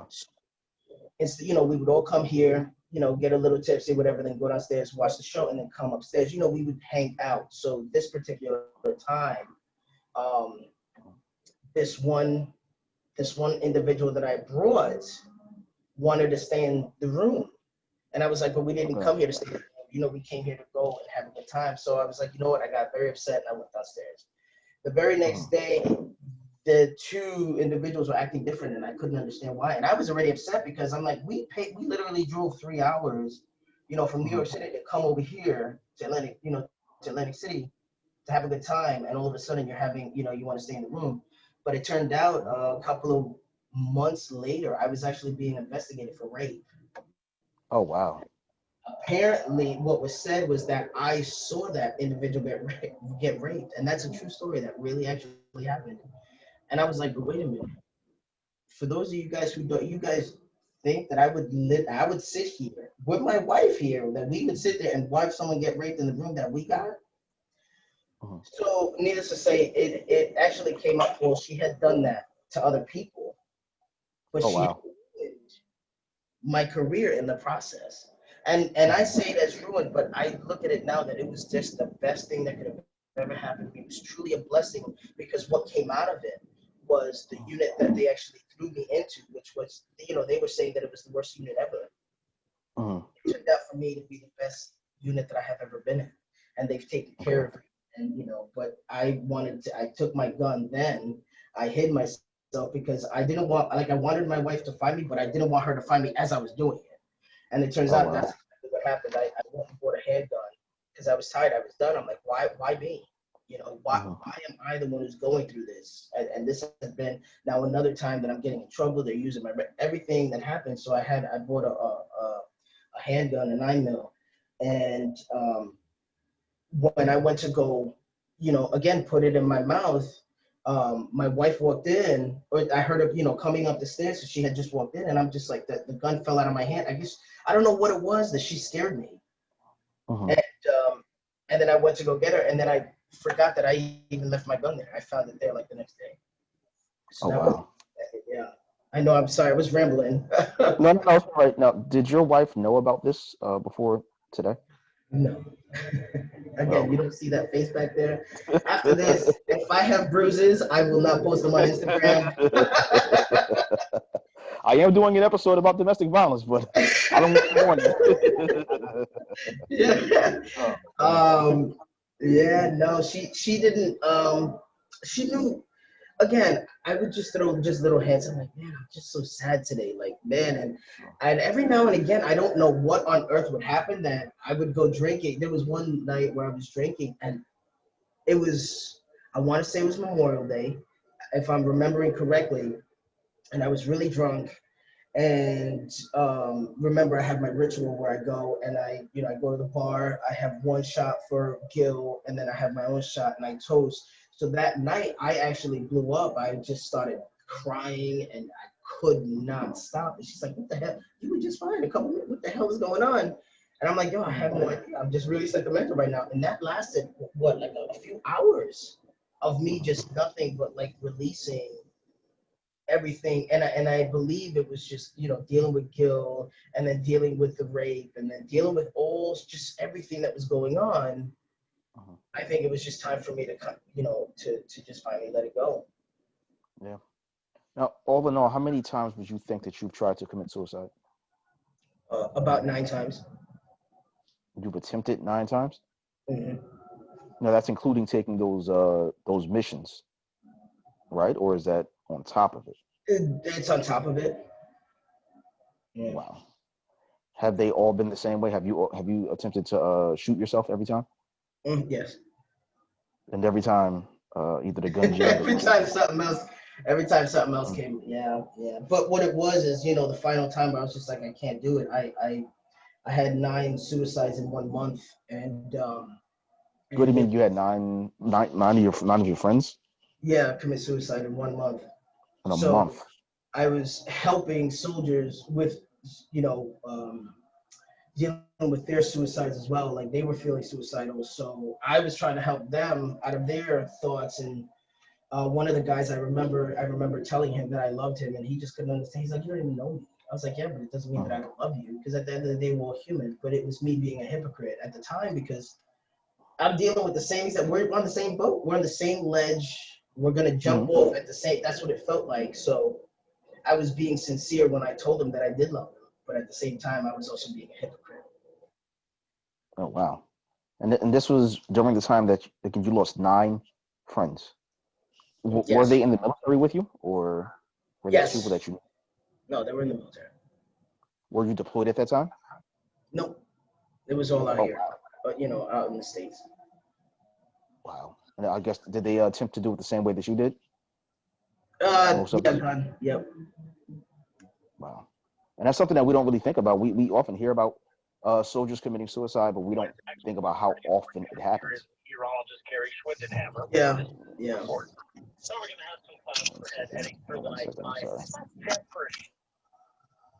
We would all come here, get a little tipsy, whatever, then go downstairs, watch the show, and then come upstairs. We would hang out. So this particular time, this one individual that I brought wanted to stay in the room. And I was like, but we didn't come here to stay in the room. We came here to go and have a good time. So I was like, you know what? I got very upset and I went downstairs. The very next day, the two individuals were acting different and I couldn't understand why. And I was already upset because I'm like, we literally drove 3 hours, from New York City to come over here to Atlantic City to have a good time. And all of a sudden you're having, you want to stay in the room. But it turned out a couple of months later, I was actually being investigated for rape. Oh, wow. Apparently, what was said was that I saw that individual get raped. And that's a true story that really actually happened. And I was like, but wait a minute. For those of you guys who don't, you guys think that I would sit here with my wife here, that we would sit there and watch someone get raped in the room that we got? So needless to say, it actually came up, well, she had done that to other people, but she ruined my career in the process. And I say that's ruined, but I look at it now that it was just the best thing that could have ever happened. It was truly a blessing because what came out of it was the unit that they actually threw me into, which was, they were saying that it was the worst unit ever. It turned out for me to be the best unit that I have ever been in. And they've taken care of it. And, but I took my gun then, I hid myself because I wanted my wife to find me, but I didn't want her to find me as I was doing it. And it turns out that's exactly what happened. I went and bought a handgun because I was tired, I was done. I'm like, why me? Why am I the one who's going through this? And this has been now another time that I'm getting in trouble. They're using everything that happened. So I bought a handgun, a 9mm. And, when I went to go, again, put it in my mouth, my wife walked in, or I heard her, coming up the stairs. So she had just walked in, and I'm just like, the gun fell out of my hand. I don't know what it was that she scared me. And then I went to go get her, and then I forgot that I even left my gun there. I found it there like the next day. So yeah. I know, I'm sorry, I was rambling. No, it's all right. Now, did your wife know about this before today? No. Again, you don't see that face back there. After this, if I have bruises, I will not post them on Instagram. I am doing an episode about domestic violence, but I don't want to warn you. Yeah, no, she didn't. She knew. Again, I would just throw just little hints. I'm like, man, I'm just so sad today. Like, man, and every now and again, I don't know what on earth would happen that I would go drinking. There was one night where I was drinking, and it was, I want to say it was Memorial Day, if I'm remembering correctly, and I was really drunk, And remember, I have my ritual where I go and I go to the bar. I have one shot for Gil, and then I have my own shot, and I toast. So that night, I actually blew up. I just started crying, and I could not stop. And she's like, "What the hell? You were just fine a couple minutes. What the hell is going on?" And I'm like, "Yo, I have no idea. I'm just really sentimental right now." And that lasted what, like a few hours of me just nothing but like releasing everything. And I believe it was just, dealing with Gil, and then dealing with the rape, and then dealing with all just everything that was going on. Uh-huh. I think it was just time for me to to just finally let it go. Yeah. Now, all in all, how many times would you think that you've tried to commit suicide? About 9 times. You've attempted 9 times? Hmm. No, that's including taking those missions, right? Or is that on top of it? It's on top of it. Yeah. Wow. Have they all been the same way? Have you attempted to shoot yourself every time? Yes. And every time either the gun jammed or every something? time something else, every time something else Mm. came. Yeah, yeah. But what it was is, the final time I was just like, I can't do it. I had 9 suicides in 1 month, and What do you it mean you had nine of your friends yeah, commit suicide in 1 month. in a So month? I was helping soldiers with, you know, um, dealing with their suicides as well. Like they were feeling suicidal. So I was trying to help them out of their thoughts. And one of the guys I remember telling him that I loved him, and he just couldn't understand. He's like, "You don't even know me." I was like, "Yeah, but it doesn't mean that I Mhm. don't love you, because at the end of the day, we're all human." But it was me being a hypocrite at the time, because I'm dealing with the same that we're on the same boat. We're on the same ledge. We're gonna jump Mhm. off at the same. That's what it felt like. So I was being sincere when I told him that I did love him, but at the same time, I was also being a hypocrite. Oh wow. And this was during the time that you lost 9 friends. Were Yes. they in the military with you, or were they people Yes. that you No, they were in the military. were you deployed at that time? No, it was all out Oh here, wow, but out in the States. wow. And I guess did they attempt to do it the same way that you did? Most of Yeah, them. gun. Yep. Wow. And that's something that we don't really think about. We often hear about soldiers committing suicide, but we don't think about how often it happens. Yeah. Yeah. One second. Hold on a second. I'm sorry.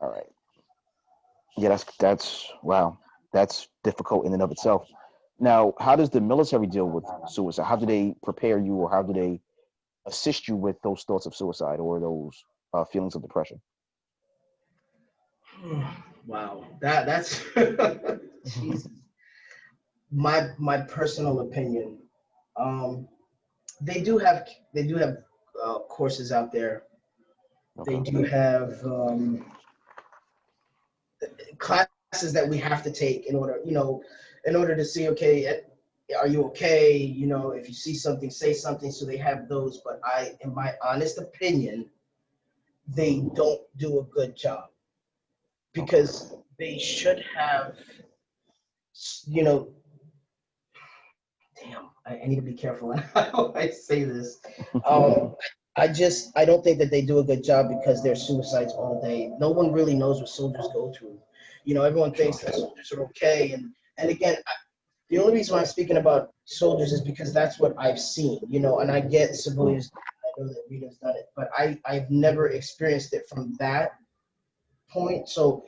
All right. Yeah, that's wow. That's difficult in and of itself. Now, how does the military deal with suicide? How do they prepare you, or how do they assist you with those thoughts of suicide or those feelings of depression? Wow. That's Jesus. My personal opinion. Um, they do have courses out there. They Okay. do have classes that we have to take in order to see, okay, are you okay? If you see something, say something. So they have those, but in my honest opinion, they don't do a good job, Okay. because they should have, you know, damn, I need to be careful how I say this. Um, I don't think that they do a good job, because there's suicides all day. No one really knows what soldiers go through. Everyone thinks Sure. that soldiers are okay, and again, the only reason why I'm speaking about soldiers is because that's what I've seen. And I get Mhm. civilians. I know that Rita's done it, but I've never experienced it from that point. So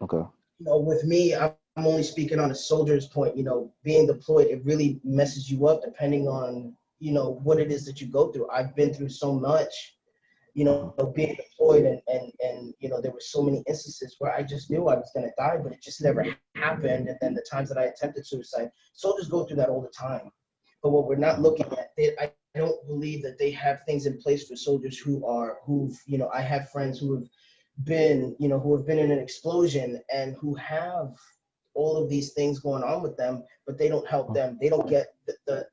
Okay. with me, I'm only speaking on a soldier's point. Being deployed, it really messes you up depending on what it is that you go through. I've been through so much, Mhm. being deployed, and there were so many instances where I just knew I was going to die, but it just never happened. And then the times that I attempted suicide, soldiers go through that all the time. But what we're not Mhm. looking at, I don't believe that they have things in place for soldiers I have friends who have been in an explosion, and who have all of these things going on with them, but they don't help them. They don't get the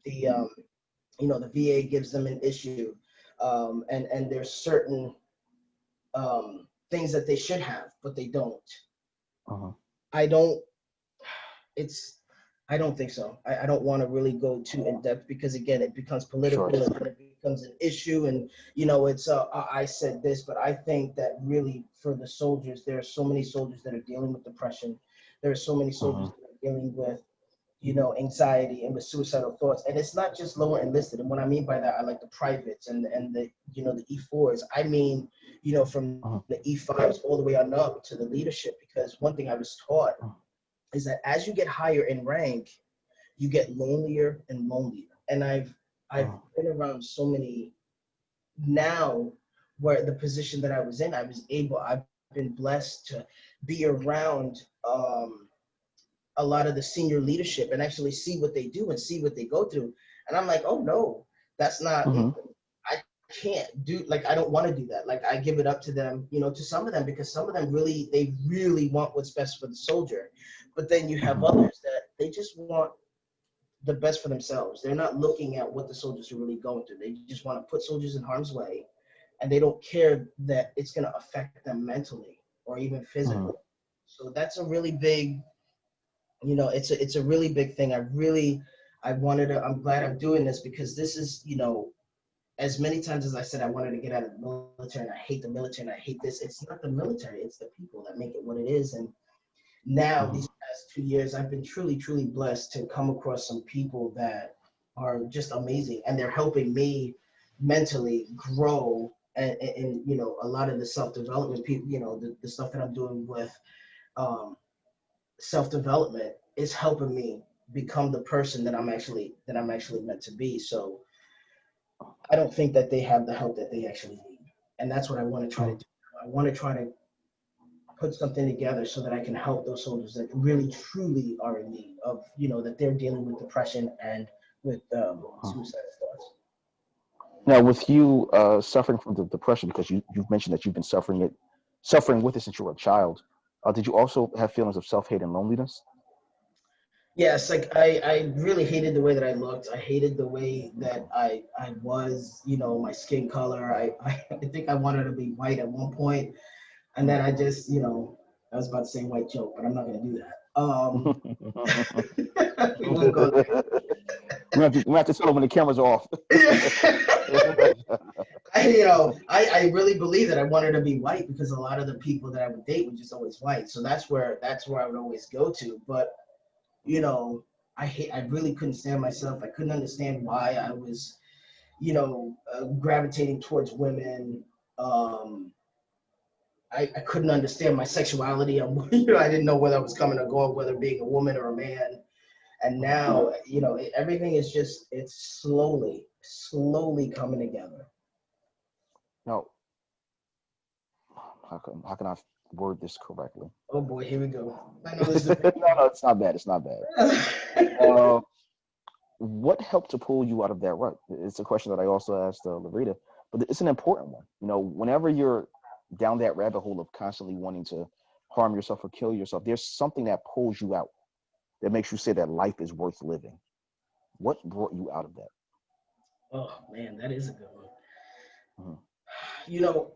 VA gives them an issue, and there's certain things that they should have, but they don't. Mhm. I don't. I don't think so. I don't want to really go too in depth, because again, it becomes Sure. political, and becomes an issue, and it's I said this, but I think that really for the soldiers, there are so many soldiers that are dealing with depression. There are so many soldiers Mhm. that are dealing with anxiety and with suicidal thoughts. And it's not just lower enlisted. And what I mean by that, I like the privates and the the E4s. I mean, from Mhm. the E5s all the way on up to the leadership. Because one thing I was taught is that as you get higher in rank, you get lonelier and lonelier. And I've Mhm. been around so many now where the position that I was in, I've been blessed to be around a lot of the senior leadership and actually see what they do and see what they go through. And I'm like, oh no, that's not, Mhm. I can't do, like, I don't want to do that. Like, I give it up to them, to some of them, because some of them they really want what's best for the soldier. But then you have Mhm. others that they just want the best for themselves. They're not looking at what the soldiers are really going through. They just want to put soldiers in harm's way, and they don't care that it's going to affect them mentally or even Mhm. physically. So that's a really big, it's a really big thing. I'm glad I'm doing this, because this is, as many times as I said I wanted to get out of the military and I hate the military and I hate this, it's not the military, it's the people that make it what it is. And now Mhm. these past 2 years, I've been truly, truly blessed to come across some people that are just amazing, and they're helping me mentally grow. And a lot of the self-development people, the stuff that I'm doing with um, self-development is helping me become the person that I'm actually meant to be. So I don't think that they have the help that they actually need. And that's what I want to try to Mhm. do. I want to try to put something together so that I can help those soldiers that really truly are in need of, that they're dealing with depression and with suicide thoughts. Now, with you suffering from the depression, because you've mentioned that you've been suffering with it since you were a child, did you also have feelings of self-hate and loneliness? Yes, like I really hated the way that I looked. I hated the way that I was, my skin color. I think I wanted to be white at one point, and then I just, I was about to say white joke, but I'm not gonna do that. We won't go We have to tell them when the camera's off. there. I really believe that I wanted to be white because a lot of the people that I would date were just always white. So that's where I would always go to. But you know, I really couldn't stand myself. I couldn't understand why I was, gravitating towards women. Um, I couldn't understand my sexuality. I didn't know whether I was coming or going, whether being a woman or a man. And now, everything is just, it's slowly coming together. Now, how can I word this correctly? Oh boy, here we go. I know this is No, it's not bad. It's not bad. a Uh, what helped to pull you out of that rut? It's a question that I also asked Larita, but it's an important one. Whenever you're down that rabbit hole of constantly wanting to harm yourself or kill yourself, there's something that pulls you out that makes you say that life is worth living. What brought you out of that? Oh man, that is a good one. Mhm. You know,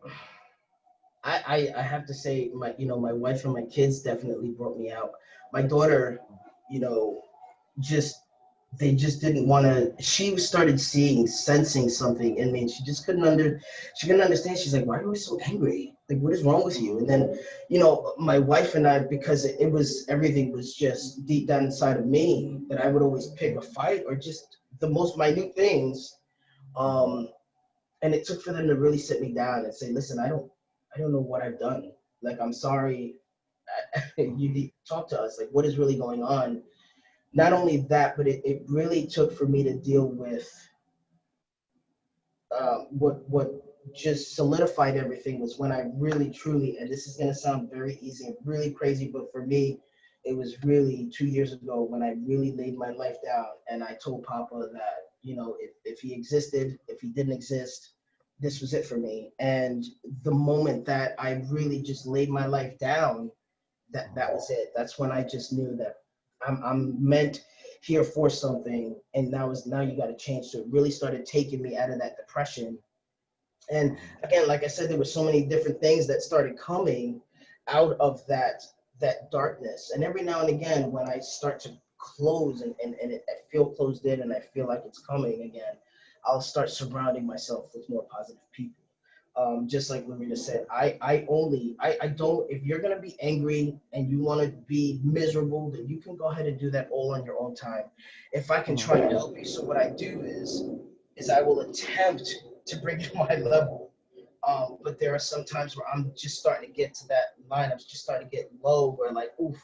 I have to say my wife and my kids definitely brought me out. My daughter, you know, just they just didn't want to. She started sensing something in me, and she couldn't understand. She's like, why are you always so angry? Like, what is wrong with you? Mhm. And then, my wife and I, because it was, everything was just deep down inside of me, that I would always pick a fight or just the most minute things. Um, and it took for them to really sit me down and say, listen, I don't know what I've done. Like, I'm sorry. You need to talk to us. Like, what is really going on? Not only that, but it really took for me to deal with what just solidified everything was when I really truly, and this is gonna sound very easy and really crazy, but for me, it was really 2 years ago when I really laid my life down and I told Papa that, if he existed, if he didn't exist, this was it for me. And the moment that I really just laid my life down, that was it. That's when I just knew that I'm meant here for something, and now you got to change. So it really started taking me out of that depression. And again, like I said, there were so many different things that started coming out of that darkness. And every now and again, when I start to close and I feel closed in and I feel like it's coming again, I'll start surrounding myself with more positive people. Just like Lorena said, I don't, if you're going to be angry and you want to be miserable, then you can go ahead and do that all on your own time. If I can try to help you, so what I do is I will attempt to bring you to my level. But there are some times where I'm just starting to get to that line. I'm just starting to get low where like, oof,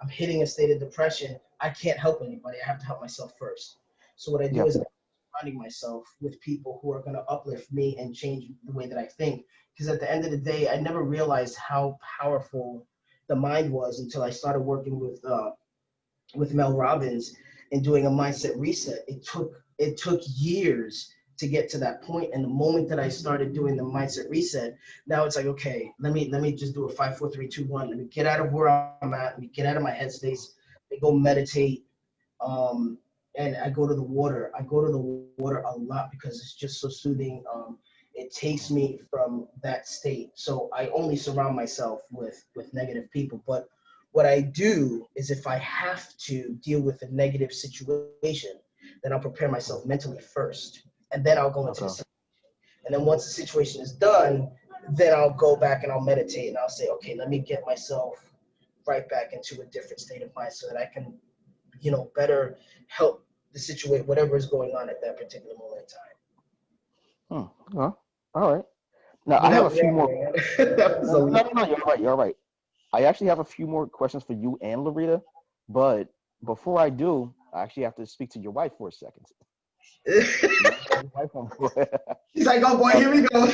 I'm hitting a state of depression. I can't help anybody. I have to help myself first. So what I do Yeah. is surrounding myself with people who are going to uplift me and change the way that I think. Because at the end of the day, I never realized how powerful the mind was until I started working with Mel Robbins and doing a mindset reset. It took years to get to that point. And the moment that I started doing the mindset reset, now it's like, okay, let me just do a 5, 4, 3, 2, 1. Let me get out of where I'm at. Let me get out of my headspace. Let me go meditate. And I go to the water. I go to the water a lot because it's just so soothing. It takes me from that state. So I only surround myself with negative people. But what I do is if I have to deal with a negative situation, then I'll prepare myself mentally first. And then I'll go into the Okay. situation. And then once the situation is done, then I'll go back and I'll meditate and I'll say, okay, let me get myself right back into a different state of mind so that I can, better help the situation, whatever is going on at that particular moment in time. Well, all right. Now But I have that a was few more. man. That was No, a no, no, lot. no, you're right. You're right. I actually have a few more questions for you and Larita, but before I do, I actually have to speak to your wife for a second. Your wife He's like, oh boy, uh, here we go.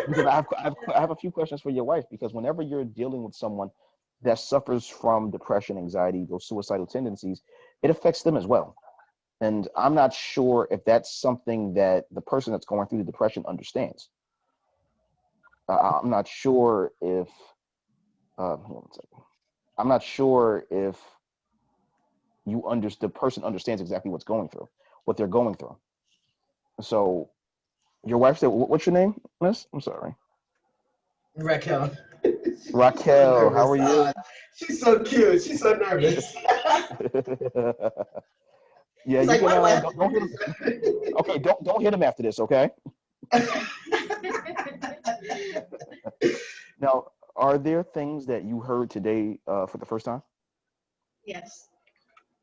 because I have a few questions for your wife because whenever you're dealing with someone that suffers from depression, anxiety, those suicidal tendencies, it affects them as well. And I'm not sure if that's something that the person that's going through the depression understands. I'm not sure if hold on a second. I'm not sure if the person understands exactly what they're going through. So your wife said, "What's your name, Miss?" I'm sorry, Raquel. She's so Raquel. How nervous. are you? She's so cute. She's so nervous. Yeah, He's you like, can why do I have don't hit him. Okay, don't hit him after this. Okay. Now, are there things that you heard today for the first time? Yes,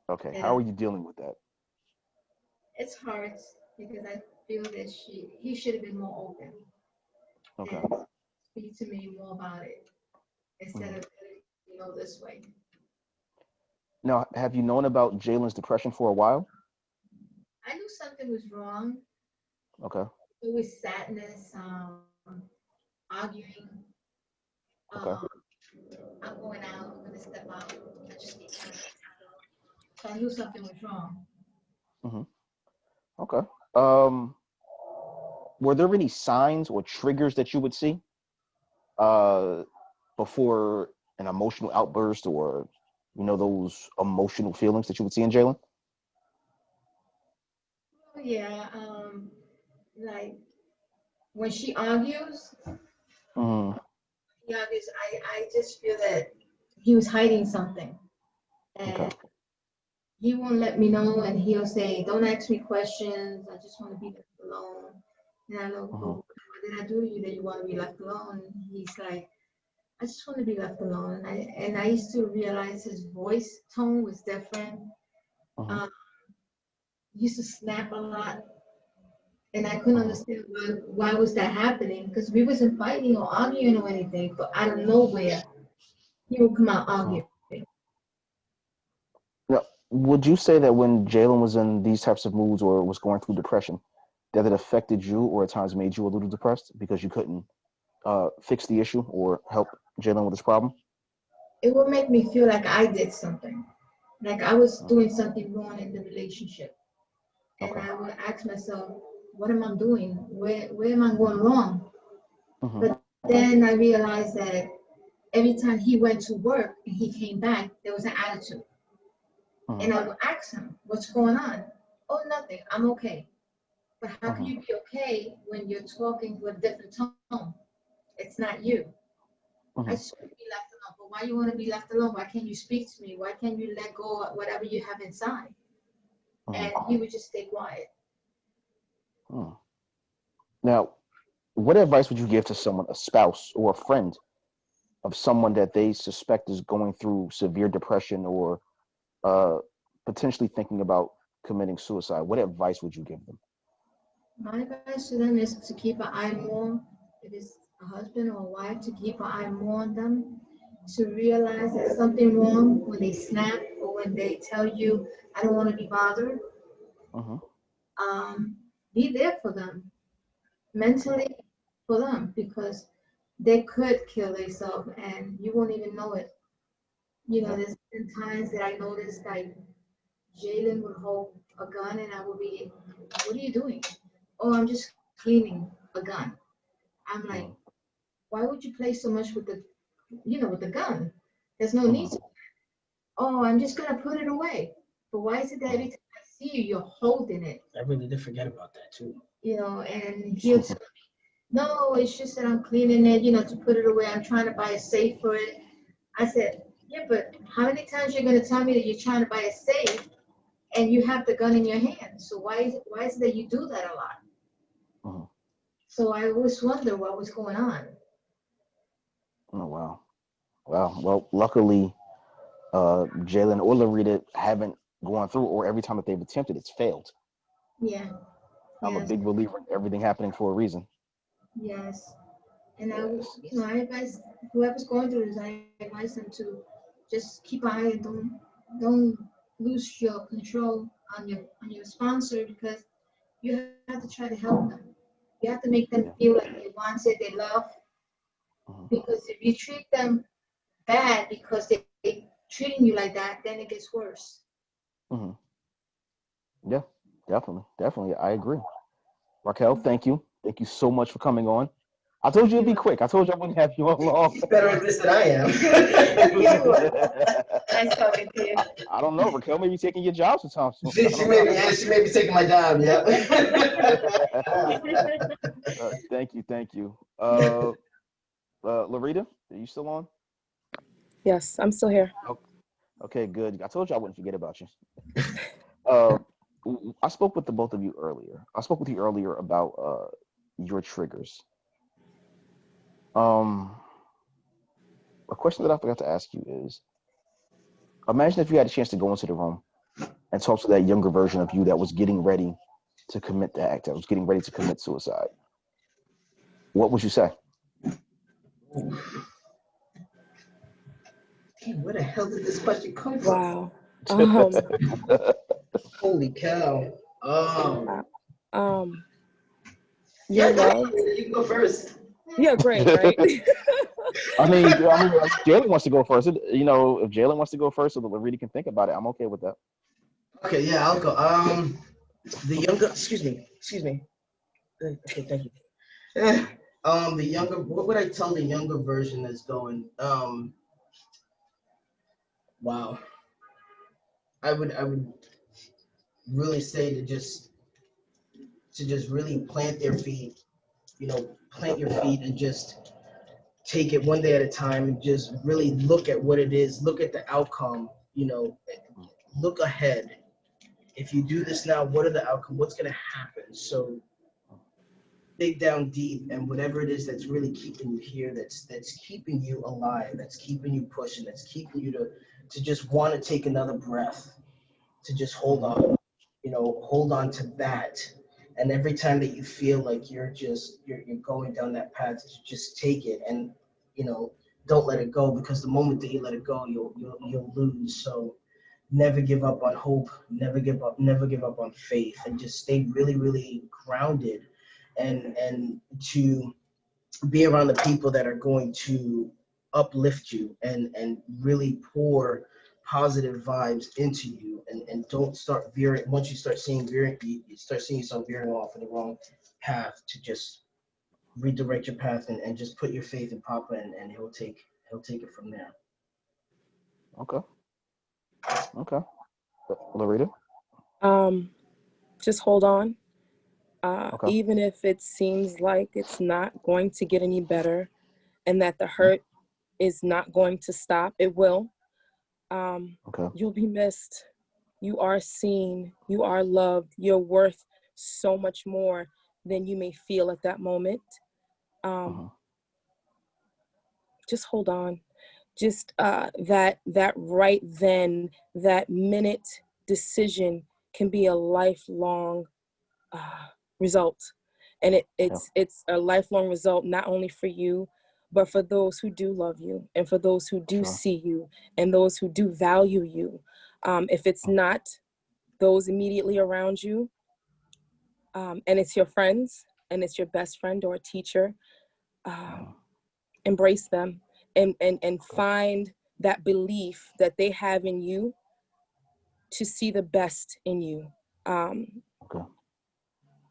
Okay, how yeah. are you dealing with that? It's hard because I feel that he should have been more open Okay. and speak to me more about it instead Mhm. of this way. Now, have you known about Jalen's depression for a while? I knew something was wrong. Okay. It was sadness, arguing. Okay. Um, I'm going out. I'm gonna step out. I just need time. So I knew something was wrong. Hmm. Okay. Um, were there any signs or triggers that you would see uh, before an emotional outburst or, those emotional feelings that you would see in Jalen? Oh, yeah. Like when Mm, he argues. I just feel that he was hiding something, okay. and he won't let me know, and he'll say, "Don't ask me questions. I just want to be left alone." And I go, Hmm. "Well, what did I do to you that you want to be left alone?" And he's like, "I just want to be left alone." And I used to realize his voice tone was different. Hmm. Um, he used to snap a lot, and I couldn't Hmm. understand why was that happening because we wasn't fighting or arguing or anything, but out of nowhere he would come out Hmm. arguing. Now, would you say that when Jalen was in these types of moods or was going through depression, that it affected you or at times made you a little depressed because you couldn't fix the issue or help Jalen with his problem? It would make me feel like I did something, like I was doing something wrong in the relationship. And Okay. I would ask myself, what am I doing? Where am I going wrong? Hmm. But then I realized that every time he went to work and he came back, there was an attitude. Hmm. And I would ask him, what's going on? Oh, nothing. I'm okay. But how can Hmm. you be okay when you're talking with a different tone? It's not you. I Hmm. just want to be left alone. But why you want to be left alone? Why can't you speak to me? Why can't you let go of whatever you have inside? Hmm. And he would just stay quiet. Hmm. Now, what advice would you give to someone, a spouse or a friend of someone that they suspect is going through severe depression or uh, potentially thinking about committing suicide? What advice would you give them? My advice to them is to keep an eye more, if it's a husband or a wife, to keep an eye more on them, to realize there's something wrong when they snap or when they tell you, I don't want to be bothered. Hmm. Um, be there for them, mentally for them, because they could kill themselves and you won't even know it. You know, Yeah. there's been times that I noticed like Jalen would hold a gun and I would be, what are you doing? Oh, I'm just cleaning a gun. I'm like, Hmm. why would you play so much with the, with the gun? There's no need Hmm. to. Oh, I'm just gonna put it away. But why is it that every Hmm. time I see you, you're holding it? I really did forget about that too. And he'll tell me, no, it's just that I'm cleaning it, to put it away. I'm trying to buy a safe for it. I said, yeah, but how many times you're gonna tell me that you're trying to buy a safe and you have the gun in your hand? So why is it that you do that a lot? Hmm. So I always wonder what was going on. Oh, wow. Wow. Well, luckily, Jalen or Larita haven't gone through, or every time that they've attempted, it's failed. Yeah. I'm a Yes. big believer in everything happening for a reason. Yes. And Yes. I advise whoever's going through this, I advise them to just keep an eye and don't lose your control on your sponsor, because you have to try to help them. You have to make them Yeah. feel like they want it, they love. Hmm. Because if you treat them bad because they treating you like that, then it gets worse. Hmm. Yeah. Definitely. Definitely. I agree. Raquel, thank you. Thank you so much for coming on. I told you it'd You be are, quick. I told you I wouldn't have you on long. He's better at this than I am. you are. Nice talking to you. I don't know. Raquel may be taking your job sometimes soon. I She don't may know. be, yeah, she may be taking my job. Yep. Thank you. Thank you. Larita, are you still on? Yes, I'm still here. Oh, okay, good. I told you I wouldn't forget about you. Uh, I spoke with the both of you earlier. I spoke with you earlier about your triggers. Um, a question that I forgot to ask you is: imagine if you had a chance to go into the room and talk to that younger version of you that was getting ready to commit the act, that was getting ready to commit suicide. What would you say? Damn, where the hell did this question come from? Wow. Um, Holy cow. uh, um, your Yeah, go ahead. love. You can go first. Yeah, great, right? If Jalen wants to go first, if Jalen wants to go first, so that Larita can think about it, I'm okay with that. Okay, yeah, I'll go. The younger, excuse me. Okay, thank you. The younger, what would I tell the younger version that's going? Wow. I would really say to just really plant their feet, plant your feet and just take it one day at a time and just really look at what it is, look at the outcome, look ahead. If you do this now, what are the outcome? What's going to happen? So dig down deep, and whatever it is that's really keeping you here, that's keeping you alive, that's keeping you pushing, that's keeping you to just want to take another breath, to just hold Mhm. on, hold on to that. And every time that you feel like you're going down that path, just take it and you know don't let it go, because the moment that you let it go, you'll lose. So never give up on hope, never give up on faith, and just stay really, really grounded, and to be around the people that are going to uplift you and really pour positive vibes into you, and don't start veering. Once you start seeing veering, you start seeing yourself veering off in the wrong path, to just redirect your path, and just put your faith in Papa, and he'll take it from there. Okay. Okay. Larita. Um, just hold on. Okay. Even if it seems like it's not going to get any better and that the Mhm. hurt is not going to stop, it will. Um, Okay. you'll be missed. You are seen. You are loved. You're worth so much more than you may feel at that moment. Just hold on. Just that right then, that minute decision can be a lifelong result. And it's a lifelong result, not only for you, but for those who do love you, and for those who do see you, and those who do value you. If it's not those immediately around you, and it's your friends, and it's your best friend or a teacher, embrace them, and find that belief that they have in you to see the best in you.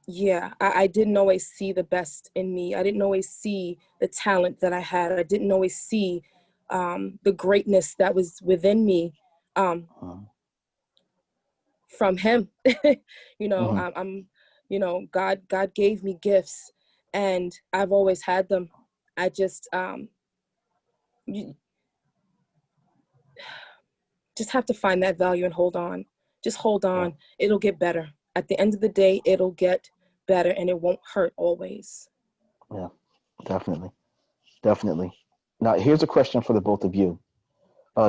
Yeah, I didn't always see the best in me. I didn't always see the talent that I had. I didn't always see the greatness that was within me from him. God gave me gifts, and I've always had them. I just you just have to find that value and hold on. Just hold on. It'll get better. At the end of the day, it'll get better, and it won't hurt always. Yeah, definitely. Now, here's a question for the both of you.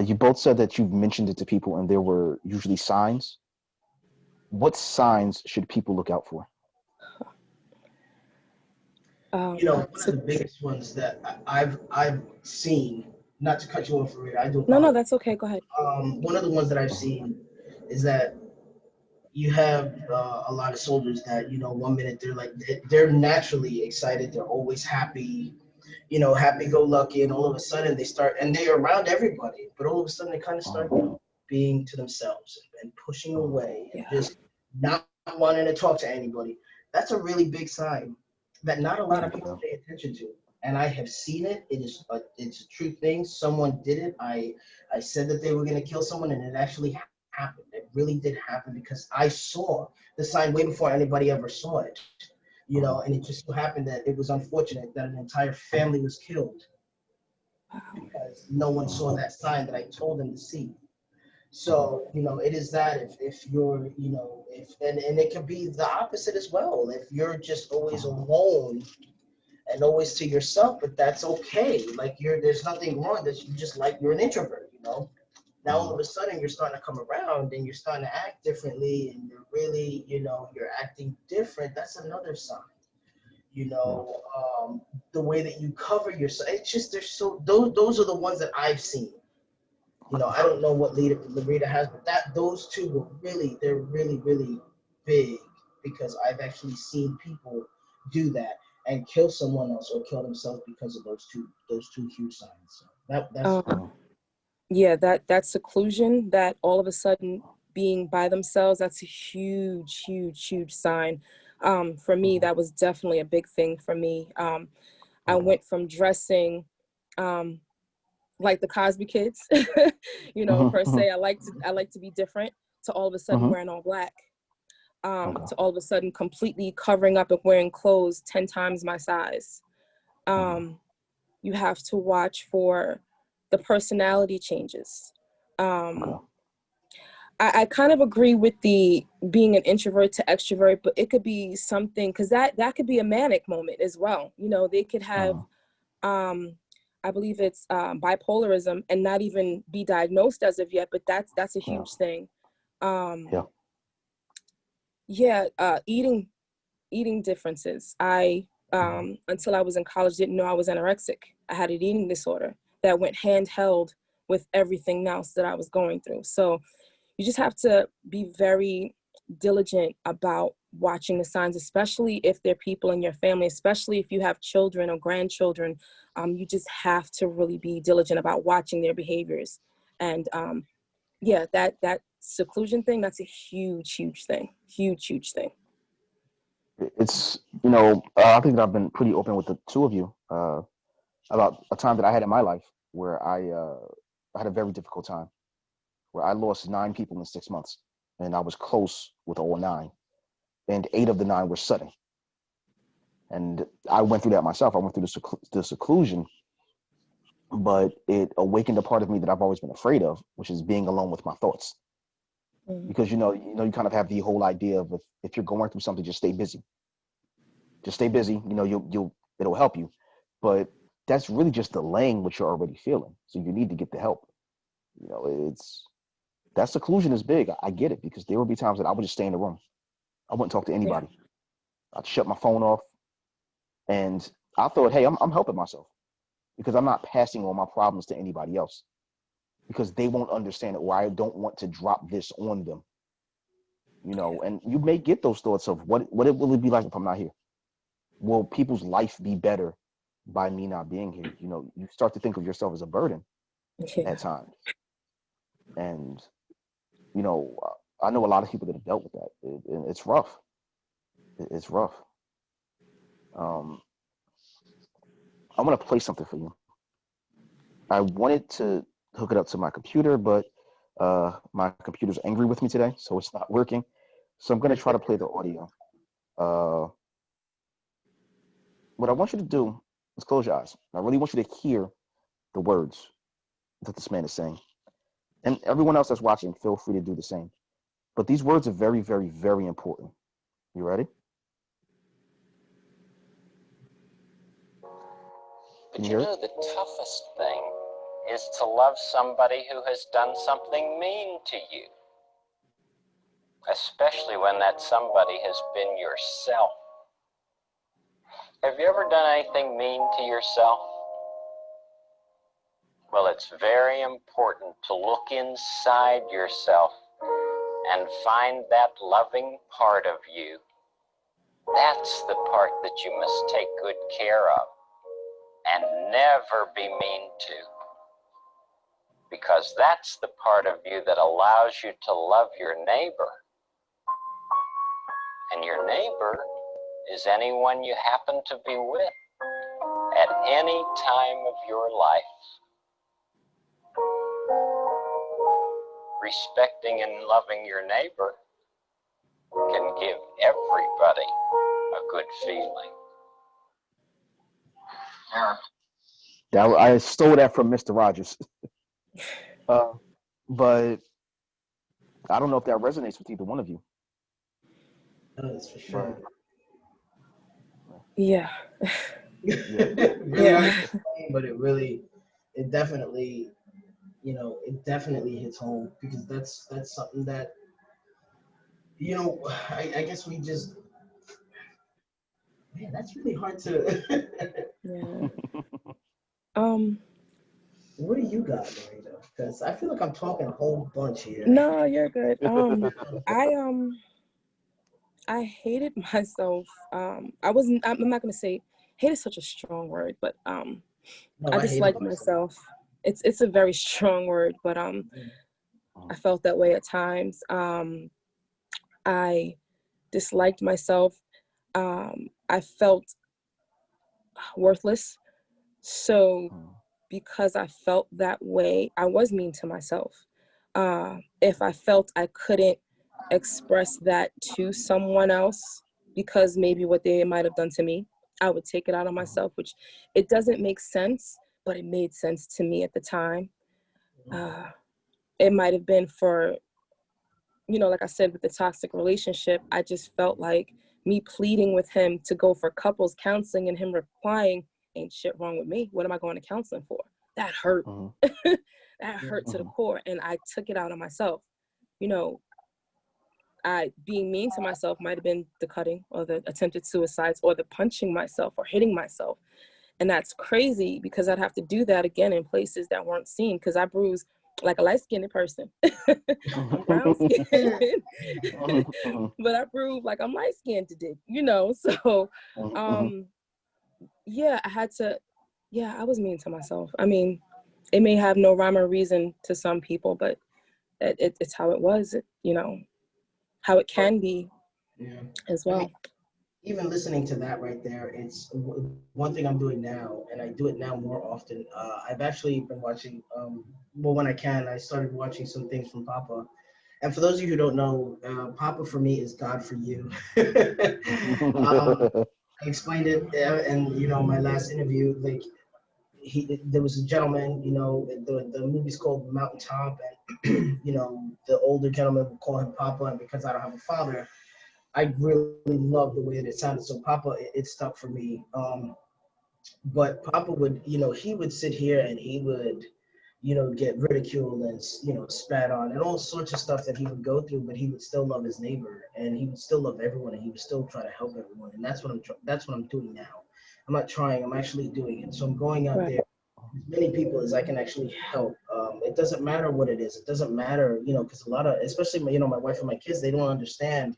You both said that you've mentioned it to people and there were usually signs. What signs should people look out for? One of the biggest ones that I've seen, not to cut you off, Rita, I do apologize. No, that's okay. Go ahead. One of the ones that I've seen is that you have a lot of soldiers that, 1 minute they're naturally excited, they're always happy, happy-go-lucky, and all of a sudden they're around everybody, but all of a sudden they kind of start being to themselves and pushing away and just not wanting to talk to anybody. That's a really big sign that not a lot of people pay attention to. And I have seen it. It's a true thing. Someone did it. I said that they were going to kill someone, and it actually happened. It really did happen because I saw the sign way before anybody ever saw it. And it just so happened that it was unfortunate that an entire family was killed because no one saw that sign that I told them to see. So, it is that if you're, and it can be the opposite as well. If you're just always alone and always to yourself, but that's okay. Like there's nothing wrong that you're an introvert, Now all of a sudden you're starting to come around and you're starting to act differently and you're really, you're acting different. That's another sign. The way that you cover yourself. It's just those are the ones that I've seen. I don't know what Larita has, but those two were they're really, really big because I've actually seen people do that and kill someone else or kill themselves because of those two huge signs. So that's that seclusion, that all of a sudden being by themselves, that's a huge, huge, huge sign. For me, that was definitely a big thing for me. I went from dressing like the Cosby Kids, per se. I like to be different, to all of a sudden wearing all black, to all of a sudden completely covering up and wearing clothes 10 times my size. You have to watch for the personality changes. I kind of agree with the being an introvert to extrovert, but it could be something, because that could be a manic moment as well. They could have I believe it's bipolarism and not even be diagnosed as of yet, but that's a huge thing. Eating differences. I until I was in college didn't know I was anorexic. I had an eating disorder that went handheld with everything else that I was going through. So you just have to be very diligent about watching the signs, especially if they're people in your family, especially if you have children or grandchildren. You just have to really be diligent about watching their behaviors. And that seclusion thing, that's a huge, huge thing. Huge, huge thing. It's, I think that I've been pretty open with the two of you about a time that I had in my life where I had a very difficult time, where I lost 9 people in 6 months, and I was close with all 9, and 8 of the 9 were sudden. And I went through that myself. I went through the seclusion, but it awakened a part of me that I've always been afraid of, which is being alone with my thoughts. because you kind of have the whole idea of if you're going through something, just stay busy. Just stay busy. It'll help you, but that's really just delaying what you're already feeling. So you need to get the help. That seclusion is big. I get it, because there will be times that I would just stay in the room. I wouldn't talk to anybody. Yeah. I'd shut my phone off, and I thought, hey, I'm helping myself, because I'm not passing on my problems to anybody else, because they won't understand it, or I don't want to drop this on them. And you may get those thoughts of what will it be like if I'm not here? Will people's life be better by me not being here? You start to think of yourself as a burden Yeah. at times. And, I know a lot of people that have dealt with that. It's rough. It's rough. I want to play something for you. I wanted to hook it up to my computer, but my computer's angry with me today, so it's not working. So I'm going to try to play the audio. What I want you to do is close your eyes. I really want you to hear the words that this man is saying. And everyone else that's watching, feel free to do the same. But these words are very, very, very important. You ready? But the toughest thing is to love somebody who has done something mean to you, especially when that somebody has been yourself. Have you ever done anything mean to yourself? Well, it's very important to look inside yourself and find that loving part of you. That's the part that you must take good care of and never be mean to, because that's the part of you that allows you to love your neighbor. And your neighbor is anyone you happen to be with at any time of your life. Respecting and loving your neighbor can give everybody a good feeling. I stole that from Mr. Rogers. But I don't know if that resonates with either one of you. That's for sure. Yeah. Really hard to explain, but it definitely hits home, because that's something that, I guess we just, man, that's really hard to. Yeah. What do you got, Marita? Because I feel like I'm talking a whole bunch here. No, you're good. I hated myself. I'm not gonna say hate is such a strong word, but No, I disliked myself. It's a very strong word, but I felt that way at times. I disliked myself. I felt worthless. So because I felt that way, I was mean to myself. If I felt I couldn't express that to someone else because maybe what they might have done to me, I would take it out on myself, which it doesn't make sense, but it made sense to me at the time. It might have been for, like I said, with the toxic relationship, I just felt like me pleading with him to go for couples counseling and him replying, ain't shit wrong with me. What am I going to counseling for? That hurt. That hurt to the core. And I took it out on myself. I being mean to myself might have been the cutting or the attempted suicides or the punching myself or hitting myself. And that's crazy because I'd have to do that again in places that weren't seen, because I bruised like a light-skinned person. I'm brown-skinned. But I proved like I'm light-skinned today, So, yeah, I was mean to myself. I mean, it may have no rhyme or reason to some people, but it's how it was, how it can be as well. I mean, even listening to that right there, it's one thing I'm doing now, and I do it now more often. I've actually been watching, when I can, I started watching some things from Papa. And for those of you who don't know, Papa for me is God for you. I explained it in my last interview. Like there was a gentleman, the movie's called Mountaintop, and you know, the older gentleman would call him Papa, and because I don't have a father, I really love the way that it sounded. So Papa, it stuck for me. But Papa would, you know, he would sit here and he would, you know, get ridiculed and, you know, spat on and all sorts of stuff that he would go through, but he would still love his neighbor and he would still love everyone and he would still try to help everyone. And that's what I'm doing now. I'm not trying, I'm actually doing it. So I'm going out Right. there, as many people as I can actually help. It doesn't matter what it is. It doesn't matter, you know, because a lot of, especially, you know, my wife and my kids, they don't understand.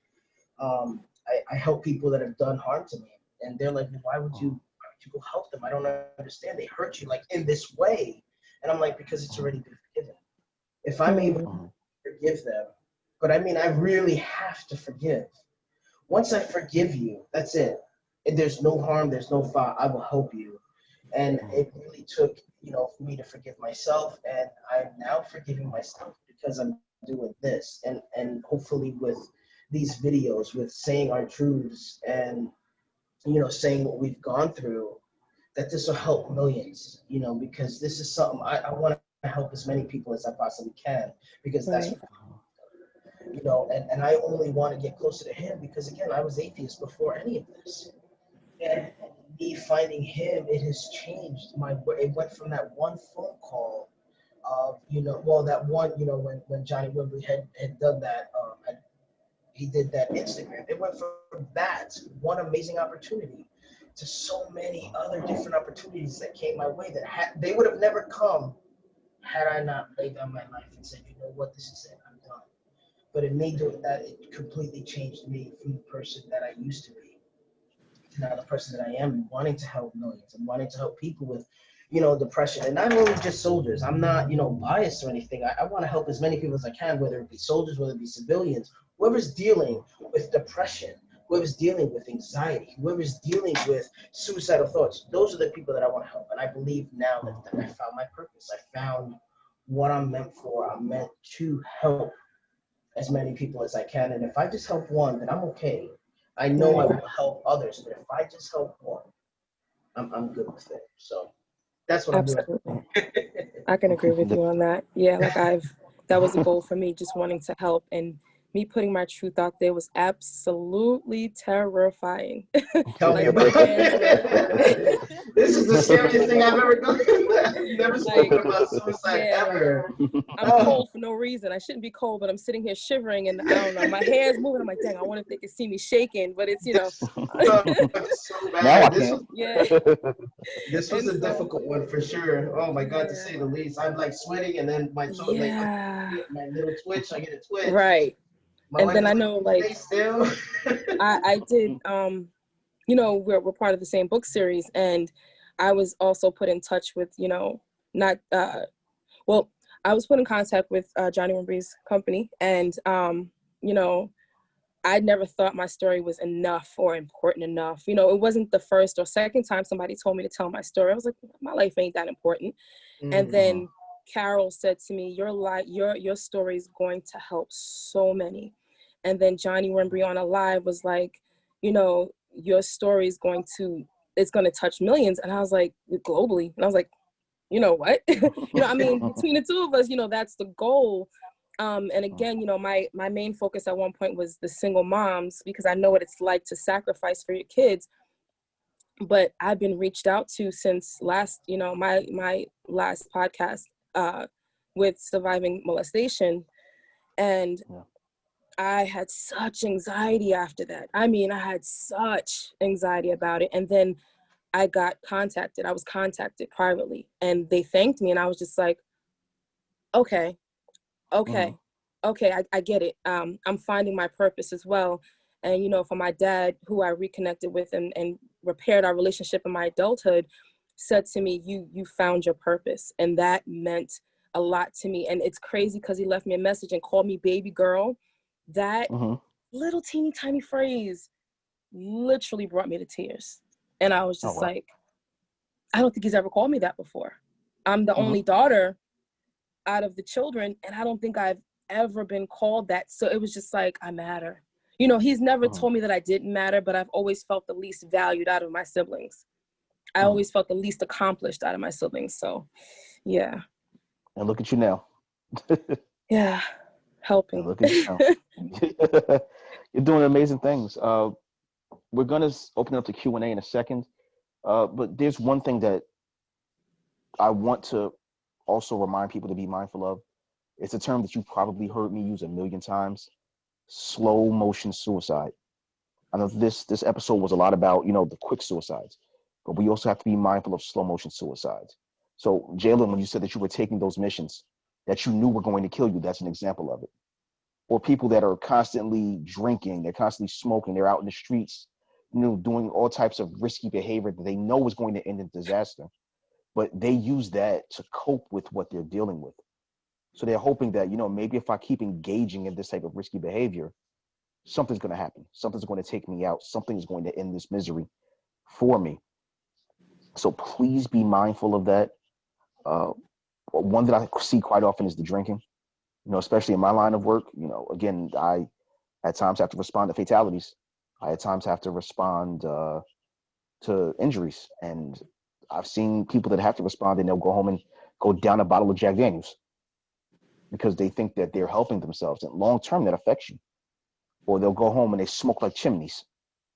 I help people that have done harm to me and they're like, well, why would you go help them? I don't understand. They hurt you like in this way. And I'm like, because it's already been forgiven. If I'm able to forgive them, but I mean, I really have to forgive. Once I forgive you, that's it. And there's no harm, there's no foul. I will help you. And it really took, you know, for me to forgive myself. And I'm now forgiving myself because I'm doing this. And hopefully with these videos, with saying our truths and, you know, saying what we've gone through, that this will help millions, you know, because this is something I want to help as many people as I possibly can, because that's Right. what, you know, and I only want to get closer to him because, again, I was atheist before any of this. And me finding him, it has changed it went from that one phone call of, you know, well, that one, you know, when Johnny Wimbley had done that, he did that Instagram. It went from that one amazing opportunity to so many other different opportunities that came my way that they would have never come had I not laid down my life and said, you know what, this is it, I'm done. But in me doing that, it completely changed me from the person that I used to be to now the person that I am, wanting to help millions and wanting to help people with, you know, depression. And not only just soldiers. I'm not, you know, biased or anything. I want to help as many people as I can, whether it be soldiers, whether it be civilians, whoever's dealing with depression, whoever's dealing with anxiety, whoever's dealing with suicidal thoughts. Those are the people that I want to help. And I believe now that I found my purpose. I found what I'm meant for. I'm meant to help as many people as I can. And if I just help one, then I'm okay. I know I will help others, but if I just help one, I'm good with it. So that's what I'm doing. Absolutely. I can agree with you on that. Yeah, like that was a goal for me, just wanting to help, and me putting my truth out there was absolutely terrifying. Tell me Like, about my hands it. This is the scariest thing I've ever done. I've never spoken about suicide ever. I'm cold for no reason. I shouldn't be cold, but I'm sitting here shivering, and I don't know, my hair's moving. I'm like, dang, I wonder if they can see me shaking, but it's, you know. So bad. Now I This can't. this was And a difficult one for sure. Oh my God, to say the least. I'm like sweating, and then my toe, like my little twitch. I get a twitch. Right. My And wife then is I know, like, stay still. I did, you know, we're part of the same book series, and I was also put in touch with, you know, not, well, I was put in contact with Johnny Wimbley's company, and, you know, I never thought my story was enough or important enough. You know, it wasn't the first or second time somebody told me to tell my story. I was like, my life ain't that important. And then Carol said to me, your story is going to help so many. And then Johnny Wimbley on a live was like, you know, your story is it's going to touch millions. And I was like, globally. And I was like, you know what? You know, I mean, between the two of us, you know, that's the goal. And again, you know, my main focus at one point was the single moms, because I know what it's like to sacrifice for your kids. But I've been reached out to since last, you know, my last podcast with surviving molestation. And I had such anxiety after that. I mean, I had such anxiety about it. And then I was contacted privately, and they thanked me. And I was just like, okay, I get it. I'm finding my purpose as well. And, you know, for my dad, who I reconnected with and repaired our relationship in my adulthood, said to me, you found your purpose. And that meant a lot to me. And it's crazy because he left me a message and called me baby girl. That little teeny tiny phrase literally brought me to tears. And I was just like, I don't think he's ever called me that before. I'm the only daughter out of the children, and I don't think I've ever been called that. So it was just like, I matter. You know, he's never told me that I didn't matter, but I've always felt the least valued out of my siblings. I always felt the least accomplished out of my siblings. So, yeah. And look at you now. Yeah, helping. Look at you now. You're doing amazing things. We're gonna open up to Q&A in a second, but there's one thing that I want to also remind people to be mindful of. It's a term that you've probably heard me use a million times: slow motion suicide. I know this episode was a lot about, the quick suicides, but we also have to be mindful of slow motion suicides. So, Jalen, when you said that you were taking those missions that you knew were going to kill you, that's an example of it. Or people that are constantly drinking, they're constantly smoking, they're out in the streets, doing all types of risky behavior that they know is going to end in disaster, but they use that to cope with what they're dealing with. So they're hoping that, maybe if I keep engaging in this type of risky behavior, something's going to happen. Something's going to take me out. Something's going to end this misery for me. So please be mindful of that. One that I see quite often is the drinking, especially in my line of work. Again, I at times have to respond to fatalities. I at times have to respond to injuries. And I've seen people that have to respond and they'll go home and go down a bottle of Jack Daniels because they think that they're helping themselves. And long term, that affects you. Or they'll go home and they smoke like chimneys,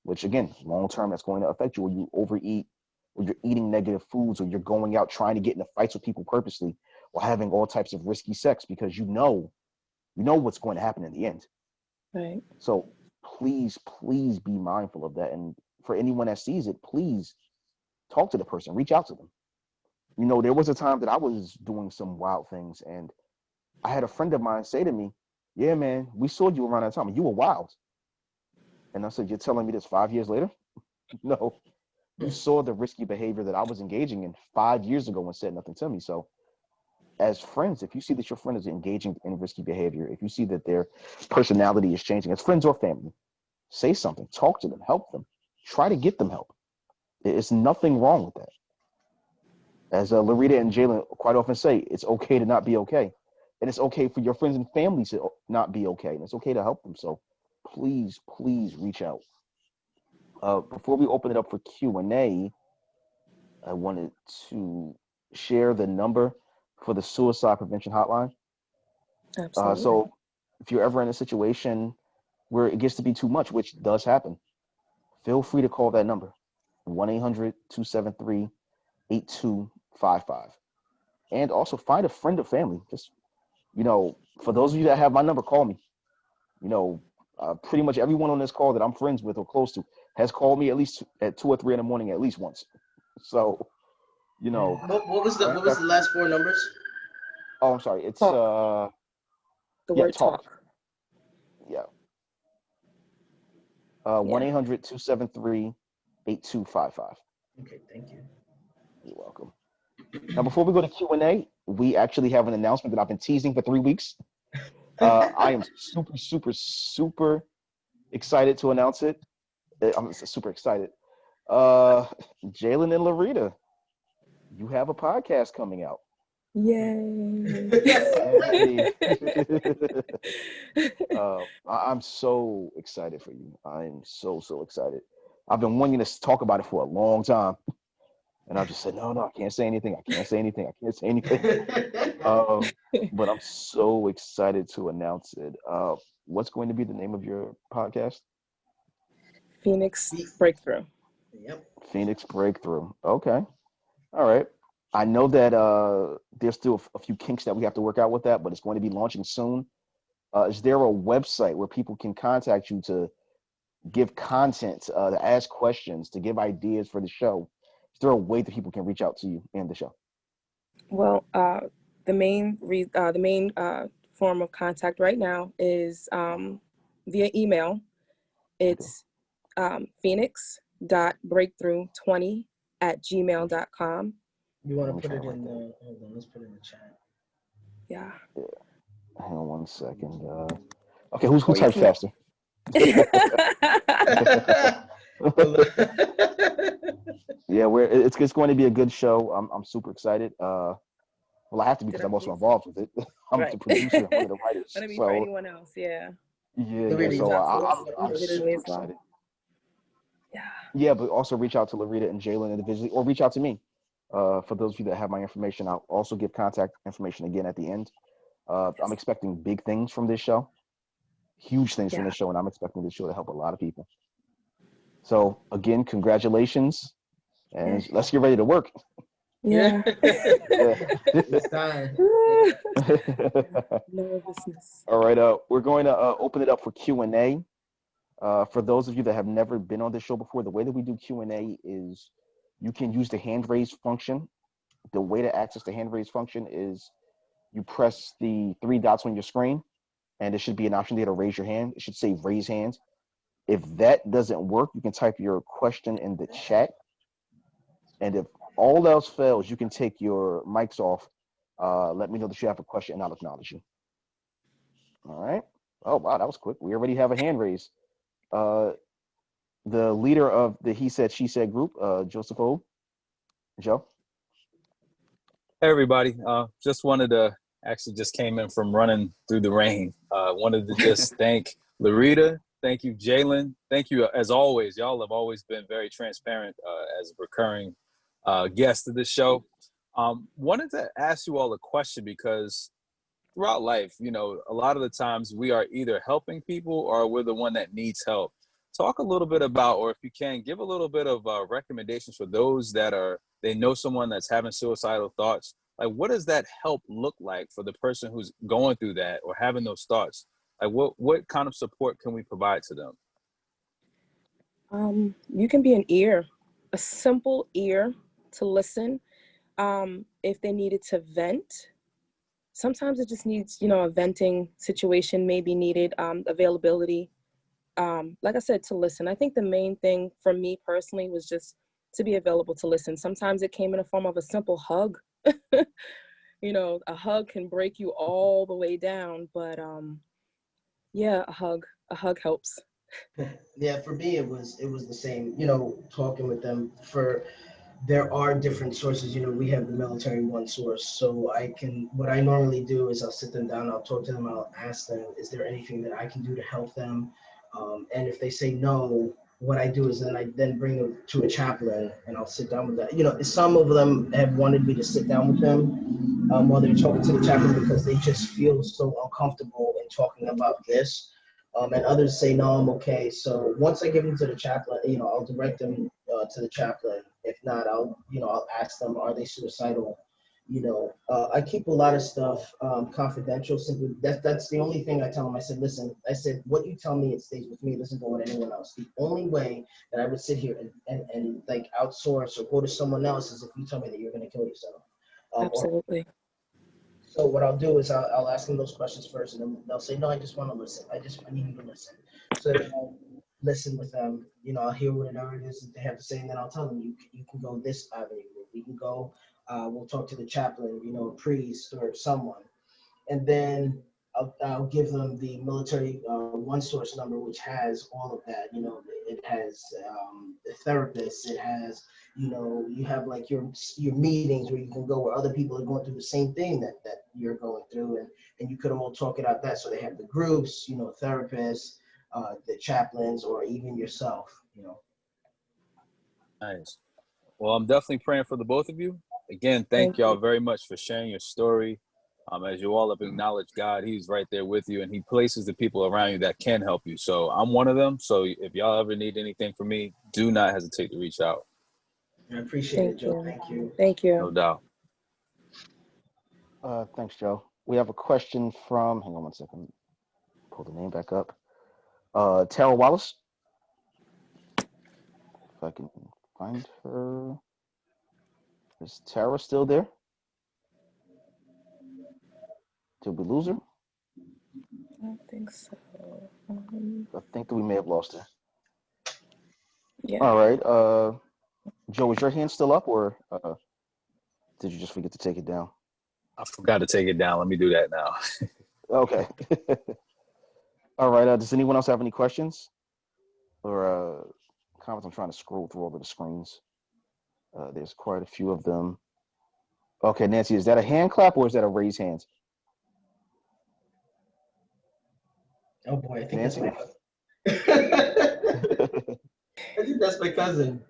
which again, long term, that's going to affect you. Or you overeat, or you're eating negative foods, or you're going out trying to get into fights with people purposely, or having all types of risky sex because you know what's going to happen in the end. Right. So please be mindful of that. And for anyone that sees it, please talk to the person, reach out to them. There was a time that I was doing some wild things, and I had a friend of mine say to me, "Yeah, man, we saw you around that time. You were wild." And I said, "You're telling me this 5 years later?" No, you saw the risky behavior that I was engaging in 5 years ago and said nothing to me. So as friends, if you see that your friend is engaging in risky behavior, if you see that their personality is changing, as friends or family, say something, talk to them, help them, try to get them help. It's nothing wrong with that. As Larita and Jalen quite often say, it's okay to not be okay. And it's okay for your friends and family to not be okay. And it's okay to help them. So please reach out. Before we open it up for Q&A, I wanted to share the number for the suicide prevention hotline. Absolutely. So if you're ever in a situation where it gets to be too much, which does happen, feel free to call that number, 1-800-273-8255. And also find a friend or family. Just, for those of you that have my number, call me. Pretty much everyone on this call that I'm friends with or close to has called me at least at 2 or 3 in the morning, at least once. So, What was the last four numbers? Oh, I'm sorry. It's Talk. The word talk. Yeah. Yeah. 1-800-273-8255. Okay, thank you. You're welcome. Now, before we go to Q&A, we actually have an announcement that I've been teasing for 3 weeks. I am super excited to announce it. I'm super excited. Jalen and Larita, you have a podcast coming out. Yay. I'm so excited for you. I'm so excited. I've been wanting to talk about it for a long time. And I just said, no, I can't say anything. But I'm so excited to announce it. What's going to be the name of your podcast? Phoenix Breakthrough. Yep. Phoenix Breakthrough. Okay. All right. I know that there's still a few kinks that we have to work out with that, but it's going to be launching soon. Is there a website where people can contact you to give content, to ask questions, to give ideas for the show? Is there a way that people can reach out to you and the show? Well, the main form of contact right now is via email. It's phoenix.breakthrough20@gmail.com. You want to put it in the, hold on, let's put it in the chat. Yeah. Hang on 1 second. Okay, who types faster? Yeah, it's going to be a good show. I'm super excited. Well, I have to be because I'm also involved with it. I'm the producer, one of the writers. Let it be for anyone else, yeah. Yeah. So I'm super excited. Yeah, but also reach out to Larita and Jalen individually, or reach out to me. For those of you that have my information, I'll also give contact information again at the end. I'm expecting big things from this show, huge things from Yeah. this show, and I'm expecting this show to help a lot of people. So again, congratulations, and let's get ready to work. Yeah. Yeah. It's time. Nervousness. All right, we're going to open it up for Q&A. For those of you that have never been on this show before, the way that we do Q&A is you can use the hand raise function. The way to access the hand raise function is you press the 3 dots on your screen, and there should be an option there to raise your hand. It should say raise hand. If that doesn't work, you can type your question in the chat. And if all else fails, you can take your mics off. Let me know that you have a question, and I'll acknowledge you. All right. Oh, wow, that was quick. We already have a hand raise. The leader of the He Said, She Said group, Joseph O. Joe? Hey, everybody. Just wanted to, actually just came in from running through the rain. Wanted to just thank Larita. Thank you, Jalen. Thank you, as always. Y'all have always been very transparent as a recurring guest of this show. Wanted to ask you all a question because throughout life, you know, a lot of the times we are either helping people or we're the one that needs help. Talk a little bit about, or if you can, give a little bit of recommendations for those that they know someone that's having suicidal thoughts. Like, what does that help look like for the person who's going through that or having those thoughts? Like, what kind of support can we provide to them? You can be an ear, a simple ear to listen. If they needed to vent, sometimes it just needs, a venting situation may be needed, availability. Like I said, to listen. I think the main thing for me personally was just to be available to listen. Sometimes it came in the form of a simple hug. A hug can break you all the way down, but yeah, a hug helps. Yeah, for me it was the same. Talking with them, there are different sources. We have the military one source, so what I normally do is I'll sit them down, I'll talk to them, I'll ask them, is there anything that I can do to help them? And if they say no, what I do is then I bring them to a chaplain and I'll sit down with them. Some of them have wanted me to sit down with them while they're talking to the chaplain because they just feel so uncomfortable in talking about this. And others say, no, I'm okay. So once I give them to the chaplain, I'll direct them to the chaplain. If not, I'll ask them, are they suicidal? I keep a lot of stuff confidential. Simply, that's the only thing I tell them. I said, listen, what you tell me, it stays with me. It doesn't go with anyone else. The only way that I would sit here and like outsource or go to someone else is if you tell me that you're going to kill yourself. Absolutely. So what I'll do is I'll ask them those questions first, and then they'll say, no, I just want to listen. I need you to listen. So I'll listen with them. I'll hear whatever it is that they have to say, and then I'll tell them, you can go this avenue. We can go, we'll talk to the chaplain, a priest or someone. And then I'll give them the military one source number, which has all of that. It has the therapist. It has, you have like your meetings where you can go where other people are going through the same thing that you're going through, and you could all talk it out that. So they have the groups, therapists, the chaplains, or even yourself. Nice. Well, I'm definitely praying for the both of you. Again, thank y'all very much for sharing your story. As you all have acknowledged God, he's right there with you, and he places the people around you that can help you. So I'm one of them. So if y'all ever need anything from me, do not hesitate to reach out. I appreciate it, Joe. Thank you. Thank you. No doubt. Thanks, Joe. We have a question from, hang on one second, pull the name back up. Tara Wallace. If I can find her. Is Tara still there? Did we lose her? I don't think so. I think that we may have lost her. Yeah. All right. Joe, is your hand still up, or did you just forget to take it down? I forgot to take it down. Let me do that now. Okay. All right. Does anyone else have any questions or comments? I'm trying to scroll through all of the screens. There's quite a few of them. Okay, Nancy, is that a hand clap or is that a raise hands? Oh boy, I think Nancy? I think that's my cousin.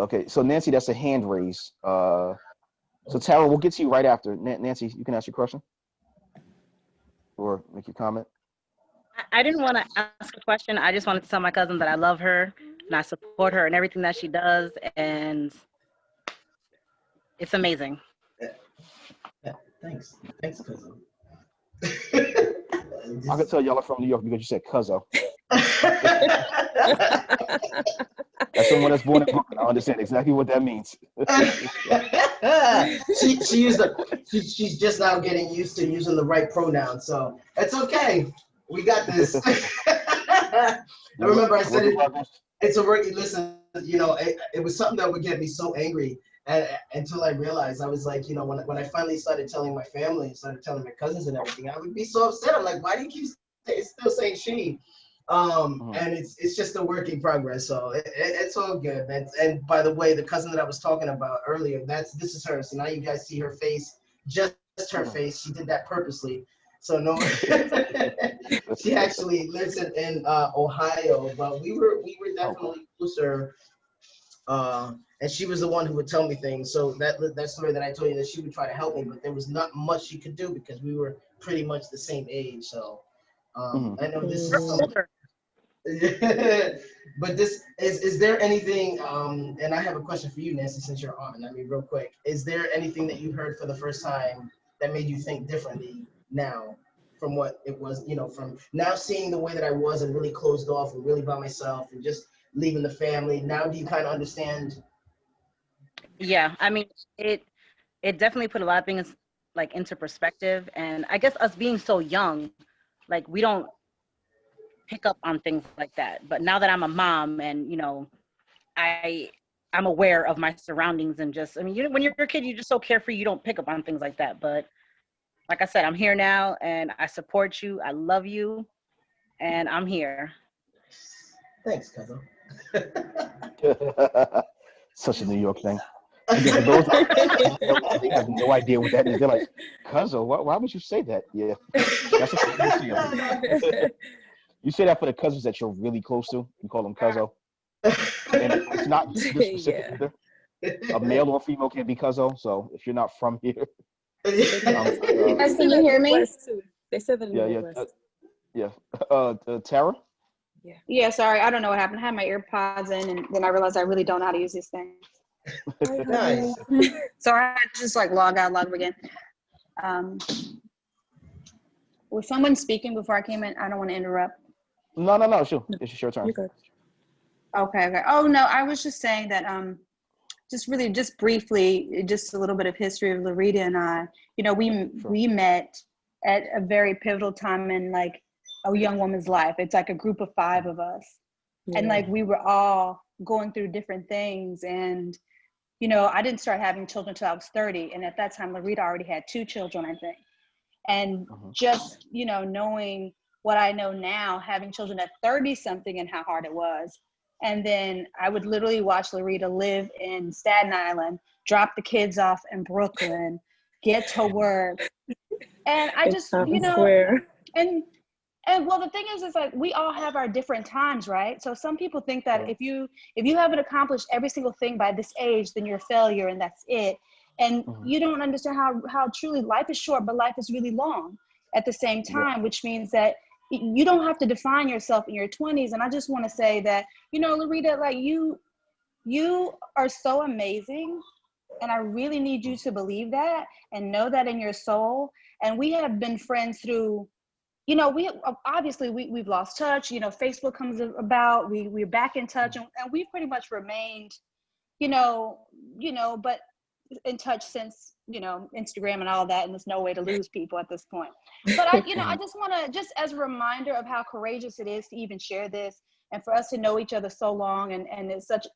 Okay, so Nancy, that's a hand raise. So Tara, we'll get to you right after. Nancy, you can ask your question. or make your comment? I didn't want to ask a question. I just wanted to tell my cousin that I love her and I support her and everything that she does, and it's amazing. Yeah, thanks, cousin. I can tell y'all are from New York because you said Cuzzo. As someone that's born in Brooklyn, I understand exactly what that means. She's just now getting used to using the right pronoun, so it's okay. We got this. I remember I said it's a work. Listen, it was something that would get me so angry until I realized I was like, when I finally started telling my family, started telling my cousins and everything, I would be so upset. I'm like, why do you keep still saying she? And it's just a work in progress, so it's all good. And by the way, the cousin that I was talking about earlier, this is her. So now you guys see her face, just her face. She did that purposely. So no, she actually lives in Ohio, but we were definitely closer. And she was the one who would tell me things. So that story that I told you, that she would try to help me, but there was not much she could do because we were pretty much the same age. So I know this is something. But is there anything, and I have a question for you, Nancy, since you're on. I mean, real quick, is there anything that you heard for the first time that made you think differently now from what it was, from now seeing the way that I was and really closed off and really by myself and just leaving the family? Now do you kind of understand? Yeah, I mean, it definitely put a lot of things like into perspective, and I guess us being so young, like we don't pick up on things like that. But now that I'm a mom and I'm aware of my surroundings, and just, I mean, when you're a kid, you're just so carefree, you don't pick up on things like that. But like I said, I'm here now and I support you. I love you and I'm here. Thanks, cousin. Such a New York thing. Again, for those they have no idea what that is. They're like, Cuzzo, why would you say that? Yeah. That's what you say that for the cousins that you're really close to. You call them Cuzzo. And it's not gender specific either. A male or female can be Cuzzo. So if you're not from here. Guys, can you hear me? They said that in the Midwest. Tara? Yeah, sorry. I don't know what happened. I had my earpods in, and then I realized I really don't know how to use these things. Nice. So I had to just log out, log again. Was someone speaking before I came in? I don't want to interrupt. No, sure. It's your turn. You're good. Okay. Oh, no, I was just saying that just briefly, just a little bit of history of Larita and I. We met at a very pivotal time in a young woman's life. It's like a group of 5 of us. Yeah. And we were all going through different things. And, I didn't start having children until I was 30. And at that time, Larita already had 2 children, I think. And just, knowing what I know now, having children at 30 something and how hard it was. And then I would literally watch Larita live in Staten Island, drop the kids off in Brooklyn, get to work. And I just, Square. And well, the thing is we all have our different times, right? So some people think that if you haven't accomplished every single thing by this age, then you're a failure and that's it. And you don't understand how truly life is short, but life is really long at the same time, which means that you don't have to define yourself in your 20s. And I just want to say that, Larita, you are so amazing. And I really need you to believe that and know that in your soul. And we have been friends through, we've lost touch, Facebook comes about, we're back in touch and we've pretty much remained, but in touch since, Instagram and all that, and there's no way to lose people at this point. But I just want to, just as a reminder of how courageous it is to even share this and for us to know each other so long and it's such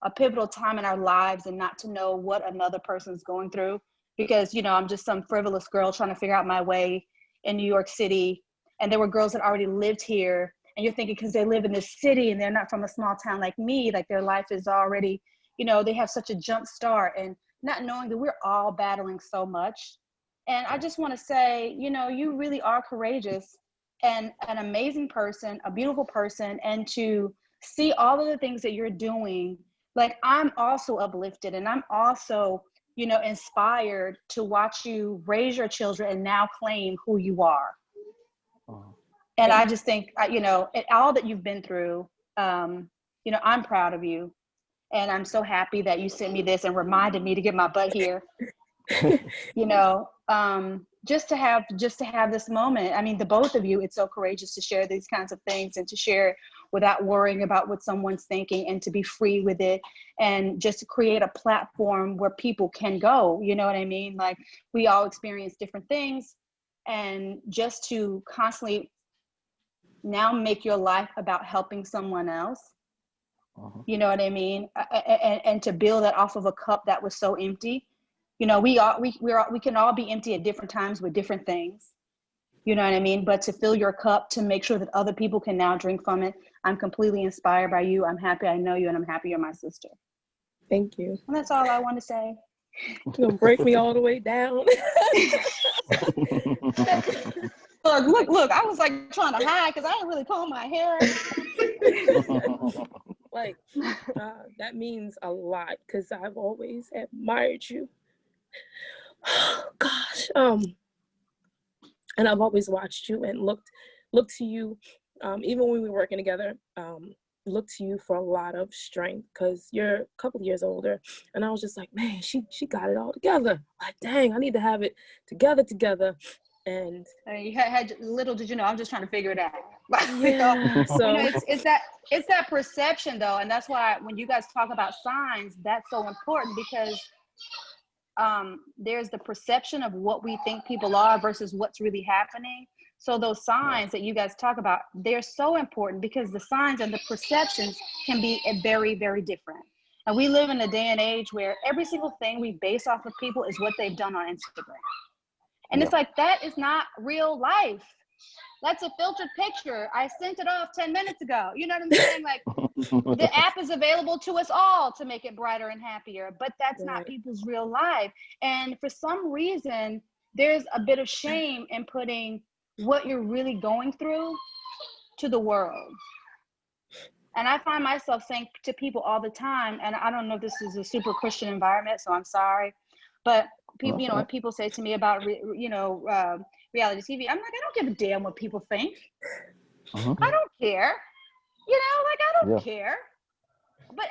a pivotal time in our lives and not to know what another person's going through because, I'm just some frivolous girl trying to figure out my way in New York City. And there were girls that already lived here and you're thinking because they live in this city and they're not from a small town like me, their life is already, they have such a jump start and not knowing that we're all battling so much. And I just want to say, you really are courageous and an amazing person, a beautiful person. And to see all of the things that you're doing, I'm also uplifted and I'm also, inspired to watch you raise your children and now claim who you are. And I just think, you know, all that you've been through, you know, I'm proud of you. And I'm so happy that you sent me this and reminded me to get my butt here. You know, just to have this moment. I mean, the both of you, it's so courageous to share these kinds of things and to share it without worrying about what someone's thinking, and to be free with it, and just to create a platform where people can go, you know what I mean? Like, we all experience different things, and just to constantly now make your life about helping someone else. You know what I mean? And to build that off of a cup that was so empty. You know, we can all be empty at different times with different things. You know what I mean? But to fill your cup, to make sure that other people can now drink from it. I'm completely inspired by you. I'm happy I know you, and I'm happy you're my sister. Thank you. And that's all I want to say. You're gonna break me all the way down. Look, I was like trying to hide because I didn't really comb my hair. Like, that means a lot, because I've always admired you. Gosh. And I've always watched you and looked to you, even when we were working together, looked to you for a lot of strength, because you're a couple of years older. And I was just like, man, she got it all together. Like, dang, I need to have it together. And you had little did you know, I'm just trying to figure it out. Yeah, so you know, it's that perception though, and that's why when you guys talk about signs, that's so important, because there's the perception of what we think people are versus what's really happening. So those signs that you guys talk about, they're so important, because the signs and the perceptions can be very, very different. And we live in a day and age where every single thing we base off of people is what they've done on Instagram. And it's like, that is not real life. That's a filtered picture. I sent it off 10 minutes ago. You know what I'm saying? Like, the app is available to us all to make it brighter and happier, but that's not people's real life. And for some reason, there's a bit of shame in putting what you're really going through to the world. And I find myself saying to people all the time, and I don't know if this is a super Christian environment, so I'm sorry, but people, you know, when people say to me about, reality TV, I'm like, I don't give a damn what people think. I don't care. You know, like, I don't care. But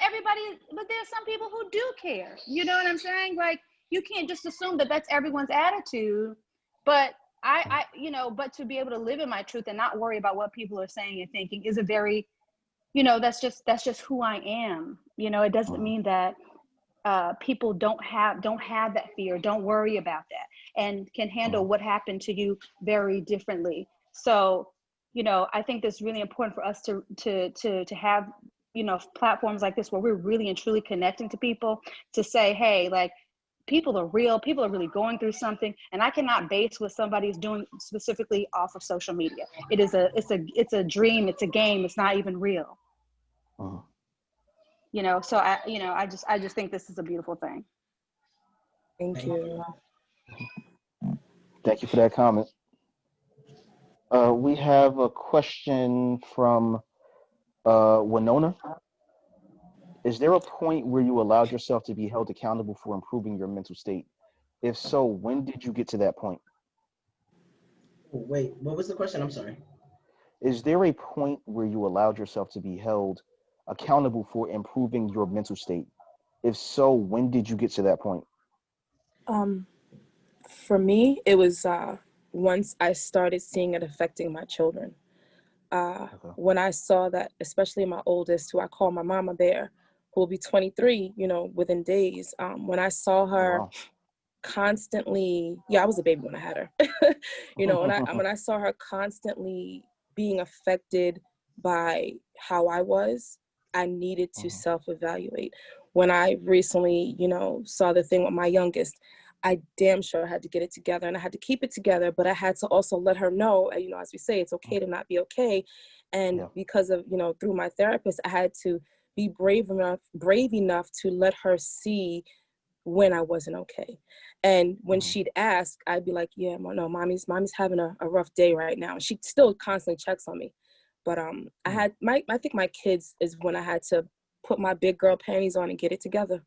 there's some people who do care. You know what I'm saying? Like, you can't just assume that that's everyone's attitude. But but to be able to live in my truth and not worry about what people are saying and thinking is a very, you know, that's just who I am. You know, it doesn't mean that people don't have that fear, don't worry about that, and can handle what happened to you very differently. So, you know, I think that's really important for us to have, you know, platforms like this where we're really and truly connecting to people, to say, hey, like, people are real, people are really going through something, and I cannot base what somebody's doing specifically off of social media. It's a dream, it's a game, it's not even real. You know, so I just think this is a beautiful thing. Thank you. Thank you for that comment. We have a question from Winona. Is there a point where you allowed yourself to be held accountable for improving your mental state? If so, when did you get to that point? Wait, what was the question? I'm sorry. Is there a point where you allowed yourself to be held accountable for improving your mental state? If so, when did you get to that point? For me, it was once I started seeing it affecting my children. When I saw that, especially my oldest, who I call my mama bear, who will be 23, you know, within days. When I saw her constantly, I was a baby when I had her, you know, when I saw her constantly being affected by how I was, I needed to self-evaluate. When I recently, you know, saw the thing with my youngest, I damn sure had to get it together, and I had to keep it together, but I had to also let her know, you know, as we say, it's okay to not be okay. And because of, you know, through my therapist, I had to be brave enough to let her see when I wasn't okay. And when she'd ask, I'd be like, yeah, no, mommy's having a rough day right now. She still constantly checks on me. But I think my kids is when I had to put my big girl panties on and get it together.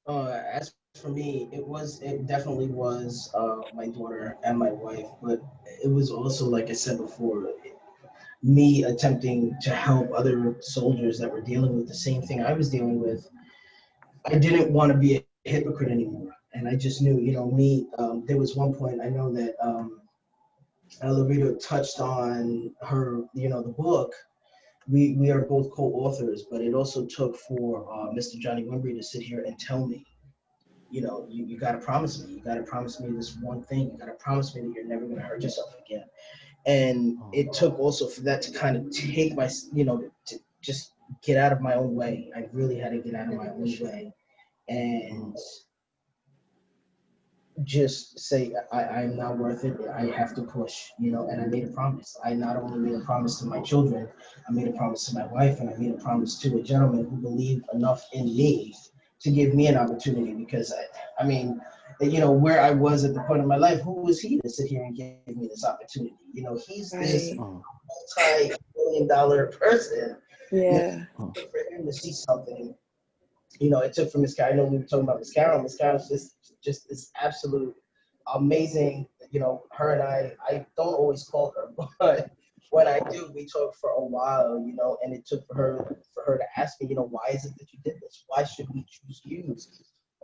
As for me, it definitely was my daughter and my wife, but it was also, like I said before, me attempting to help other soldiers that were dealing with the same thing I was dealing with. I didn't want to be a hypocrite anymore, and I just knew, me. There was one point I know that Loretta touched on her, the book. We are both co-authors, but it also took for Mr. Johnny Wimbrey to sit here and tell me, you got to promise me. You got to promise me this one thing. You got to promise me that you're never going to hurt yourself again. And it took also for that to kind of take my, to just get out of my own way. I really had to get out of my own way and just say, I'm not worth it. I have to push, and I made a promise. I not only made a promise to my children, I made a promise to my wife, and I made a promise to a gentleman who believed enough in me to give me an opportunity, because I mean, where I was at the point of my life, who was he to sit here and give me this opportunity? He's this Right. multi-million-dollar person. Yeah. For him to see something, it took for Miss Carol. I know we were talking about Miss Carol. Miss Carol's just this absolute amazing, her and I don't always call her, but when I do, we talk for a while, and it took for her to ask me, why is it that you did this? Why should we choose you?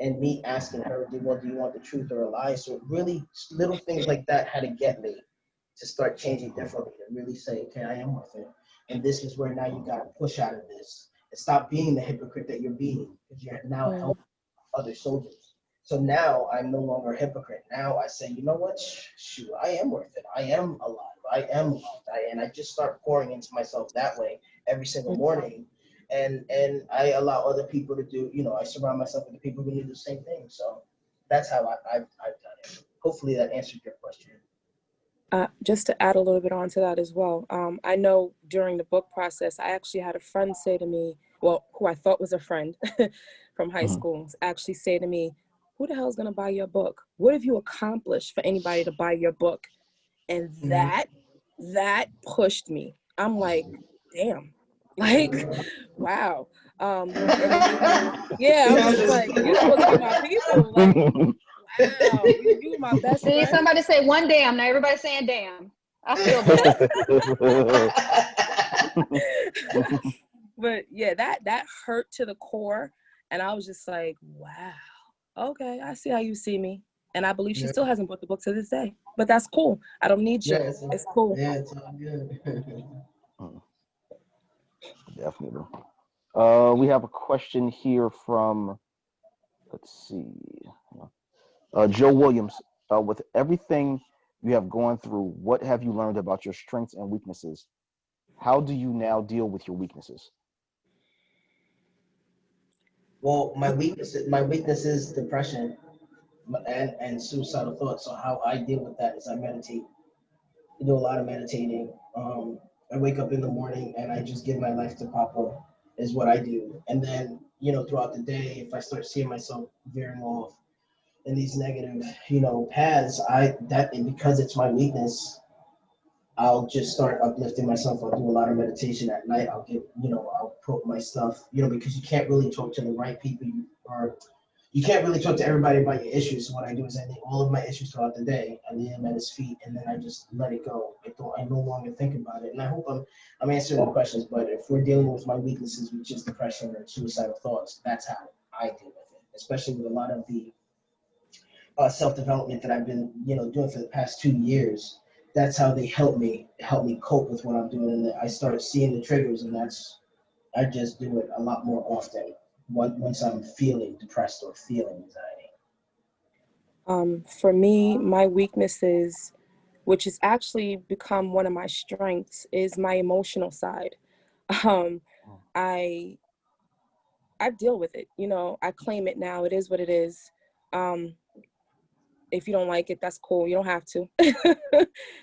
And me asking her, do you want the truth or a lie? So really little things like that had to get me to start changing differently, to really say, okay, I am worth it. And this is where now you got to push out of this and stop being the hypocrite that you're being, because you're now helping other soldiers. So now I'm no longer a hypocrite. Now I say, you know what? Shoot, I am worth it. I am alive. I am loved. And I just start pouring into myself that way every single morning. And I allow other people to do, I surround myself with the people who do the same thing. So that's how I've done it. Hopefully that answered your question. Just to add a little bit onto that as well. I know during the book process, I actually had a friend say to me, well, who I thought was a friend from high school, actually say to me, who the hell is going to buy your book? What have you accomplished for anybody to buy your book? And that pushed me. I'm like, damn, like, wow. And it made me, yeah, I'm just like, you're supposed to be my people. Like, wow, you my best See, friend. somebody say one damn. Now everybody's saying damn. I feel that. But yeah, that hurt to the core. And I was just like, wow, okay, I see how you see me. And I believe she still hasn't bought the book to this day. But that's cool. I don't need you. It's cool. Yeah, it's all good. Definitely. We have a question here from, let's see, Joe Williams. With everything you have gone through, what have you learned about your strengths and weaknesses? How do you now deal with your weaknesses? Well, my weakness is depression and suicidal thoughts. So how I deal with that is I meditate. I do a lot of meditating. I wake up in the morning and I just give my life to Papa, is what I do. And then, throughout the day, if I start seeing myself veering off in these negative, paths, because it's my weakness, I'll just start uplifting myself. I'll do a lot of meditation at night. I'll put my stuff, because you can't really talk to the right people, or you can't really talk to everybody about your issues. So what I do is I lay all of my issues throughout the day. I lay them at his feet, and then I just let it go. I no longer think about it. And I hope I'm answering the questions. But if we're dealing with my weaknesses, which is depression or suicidal thoughts, that's how I deal with it. Especially with a lot of the self-development that I've been, doing for the past 2 years. That's how they help me cope with what I'm doing. And I start seeing the triggers, and I just do it a lot more often once I'm feeling depressed or feeling anxiety. For me, my weaknesses, which has actually become one of my strengths, is my emotional side. I deal with it. I claim it now. It is what it is. If you don't like it, that's cool. You don't have to.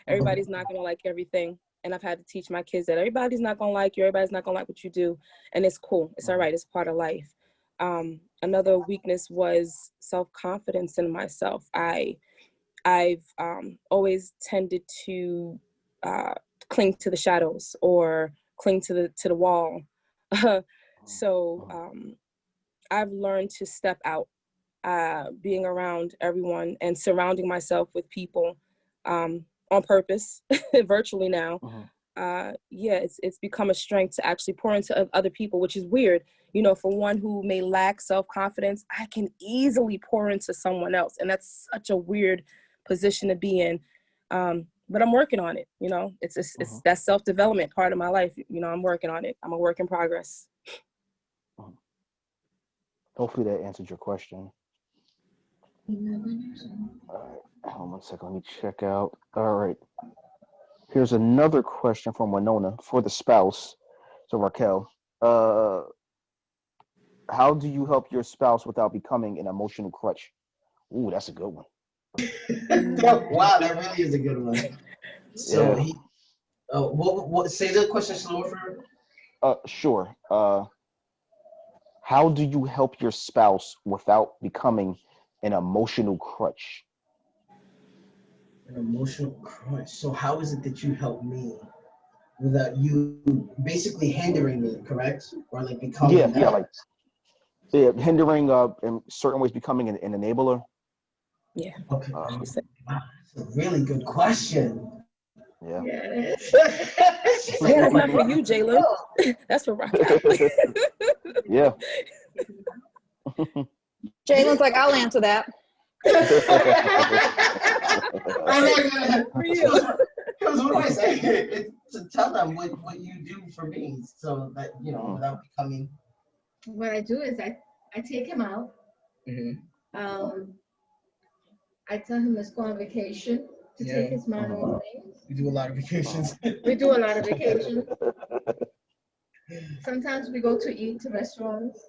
Everybody's not going to like everything. And I've had to teach my kids that everybody's not going to like you. Everybody's not going to like what you do. And it's cool. It's all right. It's part of life. Another weakness was self-confidence in myself. I've always tended to cling to the shadows or cling to the wall. So I've learned to step out being around everyone and surrounding myself with people on purpose, virtually now. Yeah, it's become a strength to actually pour into other people, which is weird. You know, for one who may lack self-confidence, I can easily pour into someone else. And that's such a weird position to be in. But I'm working on it. You know, it's that self-development part of my life. You know, I'm working on it. I'm a work in progress. Hopefully that answered your question. Yeah. All right, hold on 1 second. Let me check out. All right. Here's another question from Winona for the spouse. So Raquel, how do you help your spouse without becoming an emotional crutch? Ooh, that's a good one. Wow, that really is a good one. So Yeah. he, what? Say the question slower for her. Sure. How do you help your spouse without becoming an emotional crutch? An emotional crunch. So how is it that you help me without you basically hindering me, correct? Or like becoming Yeah, that? like hindering in certain ways, becoming an enabler. Yeah. Okay. Uh, Wow, that's a really good question. yeah. Yeah. Yeah, that's not for you, Jalen. That's for Raquel. Yeah. Jalen's like, I'll answer that. I'm not gonna. For you. Because what do I say? It's to tell them what you do for me, so that without becoming. What I do is I take him out. I tell him let's go on vacation to take his mind off things. We do a lot of vacations. We do a lot of vacations. Sometimes we go to eat to restaurants,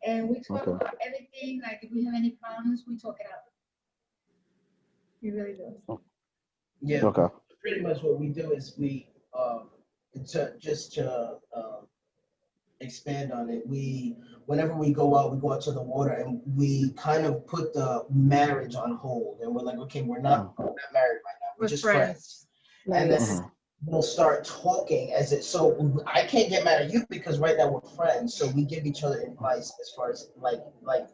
and we talk about everything. Like if we have any problems, we talk it out. We really do. Yeah. Okay. Pretty much what we do is we to expand on it. Whenever we go out to the water, and we kind of put the marriage on hold, and we're like, okay, we're not married right now. We're just friends. And then we'll start talking as it. So I can't get mad at you because right now we're friends. So we give each other advice as far as like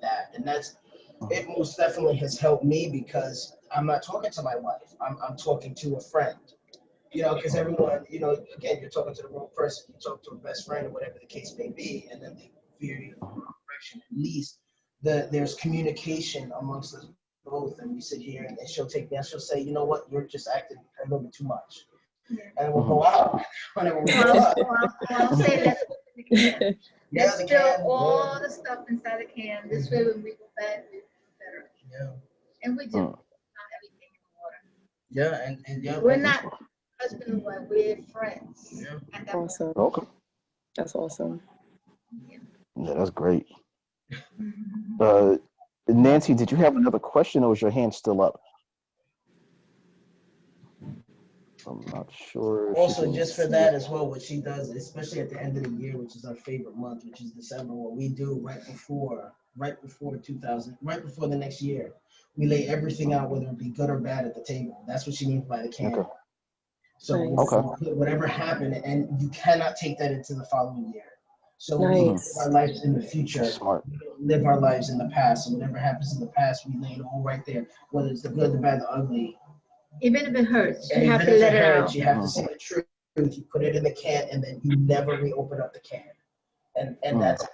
that, and it most definitely has helped me because I'm not talking to my wife. I'm talking to a friend. Because everyone, again, you're talking to the wrong person. You talk to a best friend or whatever the case may be, and then they veer you in the wrong direction. At least there's communication amongst us both, and we sit here, and she'll take me, and she'll say, you know what, you're just acting a little bit too much. And we'll go out. Whenever we go out. I'll say let's put in the can. Let's spill all the stuff inside the can. This way when we go back, we feel better. Yeah. And we do. Not everything in the water. Yeah, and yeah. We're not husband and wife, we're friends. Yeah. Awesome. Okay. That's awesome. Yeah, that's great. Nancy, did you have another question, or is your hand still up? I'm not sure. Also, just for that as well, what she does, especially at the end of the year, which is our favorite month, which is December, what we do right before the next year, we lay everything out, whether it be good or bad, at the table. That's what she means by the can. Okay. So we'll put whatever happened, and you cannot take that into the following year. So we live our lives in the future. Smart. We don't live our lives in the past. So whatever happens in the past, we lay it all right there, whether it's the good, the bad, the ugly. Even if it hurts, And you have to even if let it it hurts, out. you have to say the truth. You put it in the can, and then you never reopen up the can. And that's our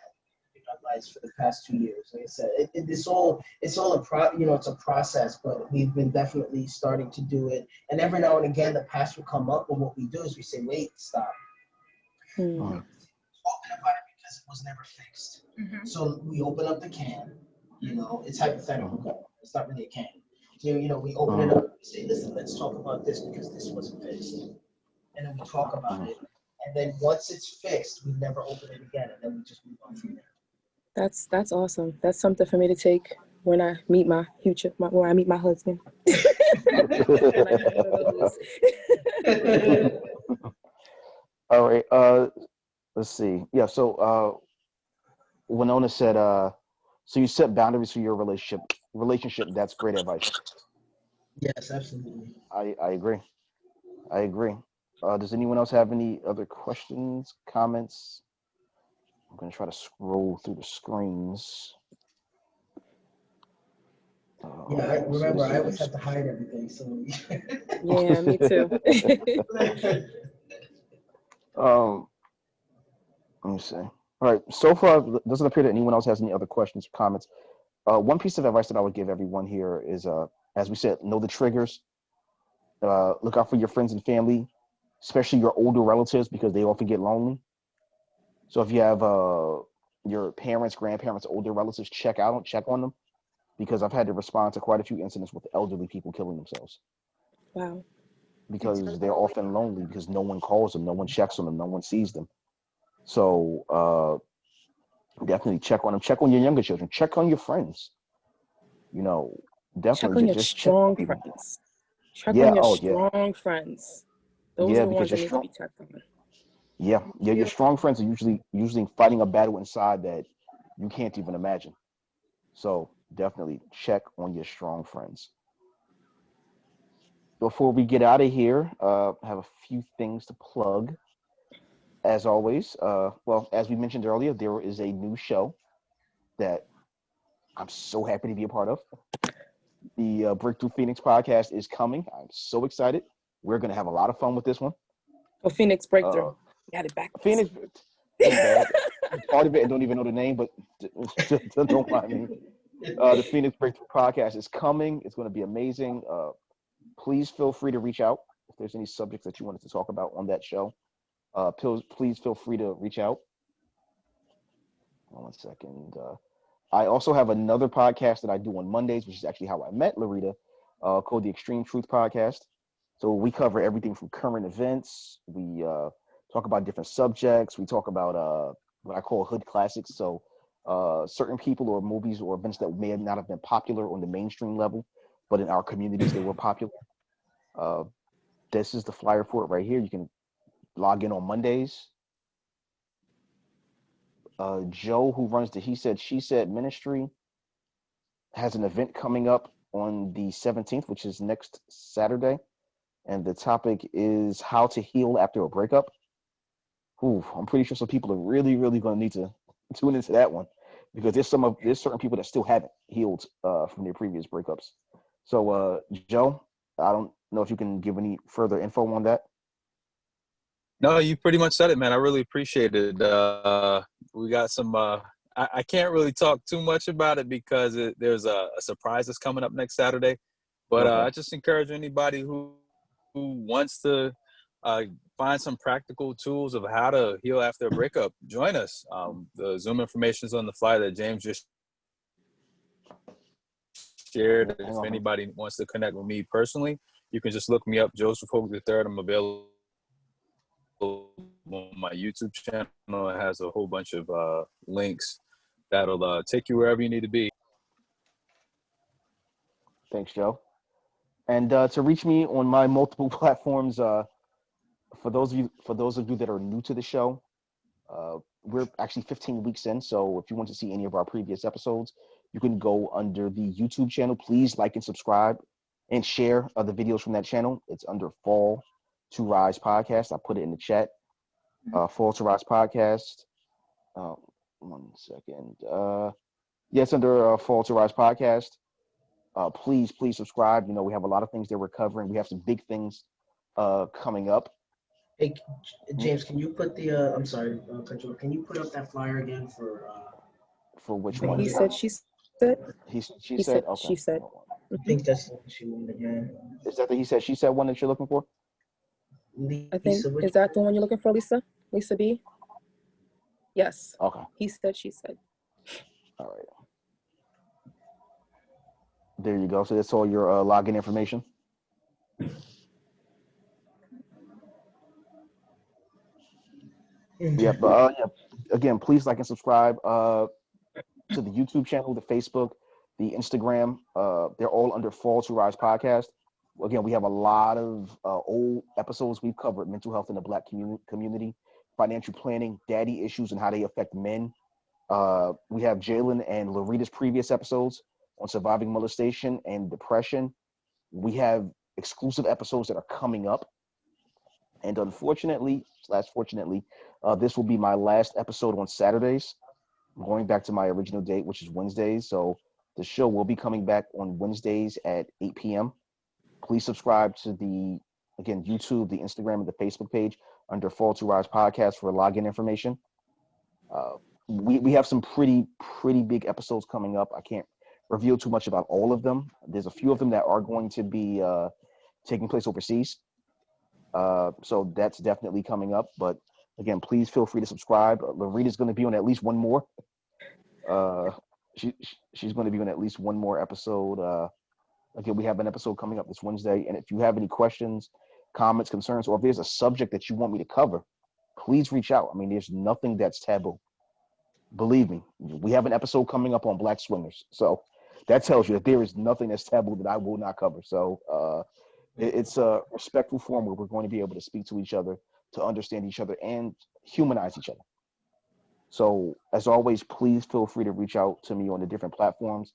lives for the past 2 years. Like I said, it's all it's a process, but we've been definitely starting to do it. And every now and again, the past will come up, and what we do is we say, wait, stop. Talking about it because it was never fixed. So we open up the can. It's hypothetical. It's not really a can. So, we open it up and say, listen, let's talk about this because this wasn't fixed. And then we talk about it. And then once it's fixed, we never open it again. And then we just move on from there. That's awesome. That's something for me to take when I meet my future, when I meet my husband. All right. Let's see. Yeah. So Winona said, so you set boundaries for your relationship. That's great advice. Yes, absolutely. I agree. Does anyone else have any other questions, comments? I'm going to try to scroll through the screens. Yeah, I remember I always have to hide everything. So Yeah, me too. Let me see. All right. So far, it doesn't appear that anyone else has any other questions or comments. One piece of advice that I would give everyone here is, as we said, know the triggers. Look out for your friends and family, especially your older relatives, because they often get lonely. So if you have your parents, grandparents, older relatives, check on them, because I've had to respond to quite a few incidents with elderly people killing themselves Wow. because they're often lonely because no one calls them, no one checks on them, no one sees them. So definitely check on them. Check on your younger children. Check on your friends. You know, Check definitely on your just check on strong people. friends. Check Yeah. on your Oh, yeah. strong friends. Those Yeah, are the because ones you're that need to strong. be checked on. Yeah. Your strong friends are usually fighting a battle inside that you can't even imagine. So definitely check on your strong friends. Before we get out of here, I have a few things to plug. As always, well, as we mentioned earlier, there is a new show that I'm so happy to be a part of. The Breakthrough Phoenix podcast is coming. I'm so excited. We're going to have a lot of fun with this one. Oh, Phoenix Breakthrough. Uh, We had it backwards. Phoenix, ain't bad. Part of it, I don't even know the name, but don't mind me. The Phoenix Breakthrough podcast is coming. It's going to be amazing. Please feel free to reach out if there's any subjects that you wanted to talk about on that show. Please feel free to reach out. 1 second. I also have another podcast that I do on Mondays, which is actually how I met Larita, called the Extreme Truth Podcast. So we cover everything from current events. We talk about different subjects. We talk about what I call hood classics. So certain people or movies or events that may not have been popular on the mainstream level, but in our communities they were popular. This is the flyer for it right here. You can log in on Mondays. Joe, who runs the He Said, She Said ministry, has an event coming up on the 17th, which is next Saturday. And the topic is how to heal after a breakup. Ooh, I'm pretty sure some people are really, really going to need to tune into that one because there's certain people that still haven't healed from their previous breakups. So, Joe, I don't know if you can give any further info on that. No, you pretty much said it, man. I really appreciate it. We got some. I can't really talk too much about it because there's a surprise that's coming up next Saturday. But Okay. I just encourage anybody who wants to find some practical tools of how to heal after a breakup. Join us. The Zoom information is on the flyer that James just shared. If anybody wants to connect with me personally, you can just look me up, Joseph Hogue III. I'm available on my YouTube channel. It has a whole bunch of links that'll take you wherever you need to be. Thanks, Joe. And to reach me on my multiple platforms, for those of you that are new to the show, we're actually 15 weeks in. So if you want to see any of our previous episodes, you can go under the YouTube channel. Please like and subscribe and share the videos from that channel. It's under Fall to Rise Podcast. I put it in the chat. Fall to Rise Podcast. 1 second. Yeah, it's under Fall to Rise Podcast. Please subscribe. You know, we have a lot of things that we're covering. We have some big things coming up. Hey, James, can you put the? I'm sorry, can you put up that flyer again for which But one? he said, she said. She He said, said, okay. she said. I think that's the one she wanted. Yeah. Is that the He Said, She Said one that you're looking for? I think, is that the one you're looking for, Lisa? Lisa B? Yes. Okay. He said, she said. All right. There you go. So that's all your login information. Yeah, but yeah. Again, please like and subscribe to the YouTube channel, the Facebook, the Instagram. They're all under Fall to Rise Podcast. Again, we have a lot of old episodes we've covered: mental health in the Black community, financial planning, daddy issues, and how they affect men. We have Jalen and Larita's previous episodes on surviving molestation and depression. We have exclusive episodes that are coming up. And unfortunately, fortunately, this will be my last episode on Saturdays. I'm going back to my original date, which is Wednesdays. So The show will be coming back on Wednesdays at 8 p.m. Please subscribe to the, again, YouTube, the Instagram, and the Facebook page under Fall to Rise Podcast for login information. We have some pretty big episodes coming up. I can't reveal too much about all of them. There's a few of them that are going to be taking place overseas. So that's definitely coming up. But again, please feel free to subscribe. Larita's going to be on at least one more. She's going to be on at least one more episode. Again, we have an episode coming up this Wednesday. And if you have any questions, comments, concerns, or if there's a subject that you want me to cover, please reach out. I mean, there's nothing that's taboo. Believe me, we have an episode coming up on Black swingers. So that tells you that there is nothing that's taboo that I will not cover. So it's a respectful forum where we're going to be able to speak to each other, to understand each other, and humanize each other. So as always, please feel free to reach out to me on the different platforms,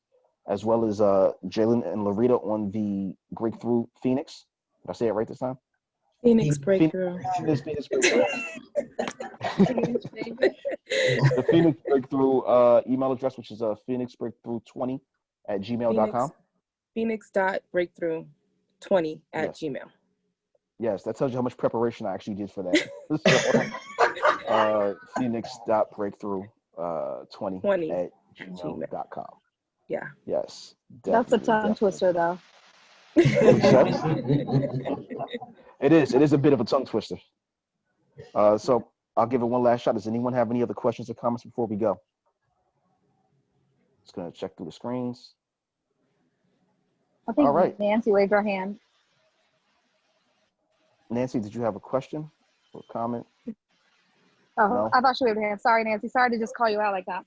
as well as Jalen and Larita on the Breakthrough Phoenix. Did I say it right this time? Phoenix Breakthrough. Phoenix Breakthrough. The Phoenix Breakthrough email address, which is phoenixbreakthrough20@gmail.com. Phoenix.breakthrough20@gmail. Yes, that tells you how much preparation I actually did for that. Phoenix.breakthrough20@gmail.com. Yeah. Yes. That's a tongue twister, though. It is a bit of a tongue twister. So I'll give it one last shot. Does anyone have any other questions or comments before we go? Just gonna check through the screens. I think All right. Nancy waved her hand. Nancy, did you have a question or comment? Oh, No? I thought she waved her hand. Sorry, Nancy. Sorry to just call you out like that.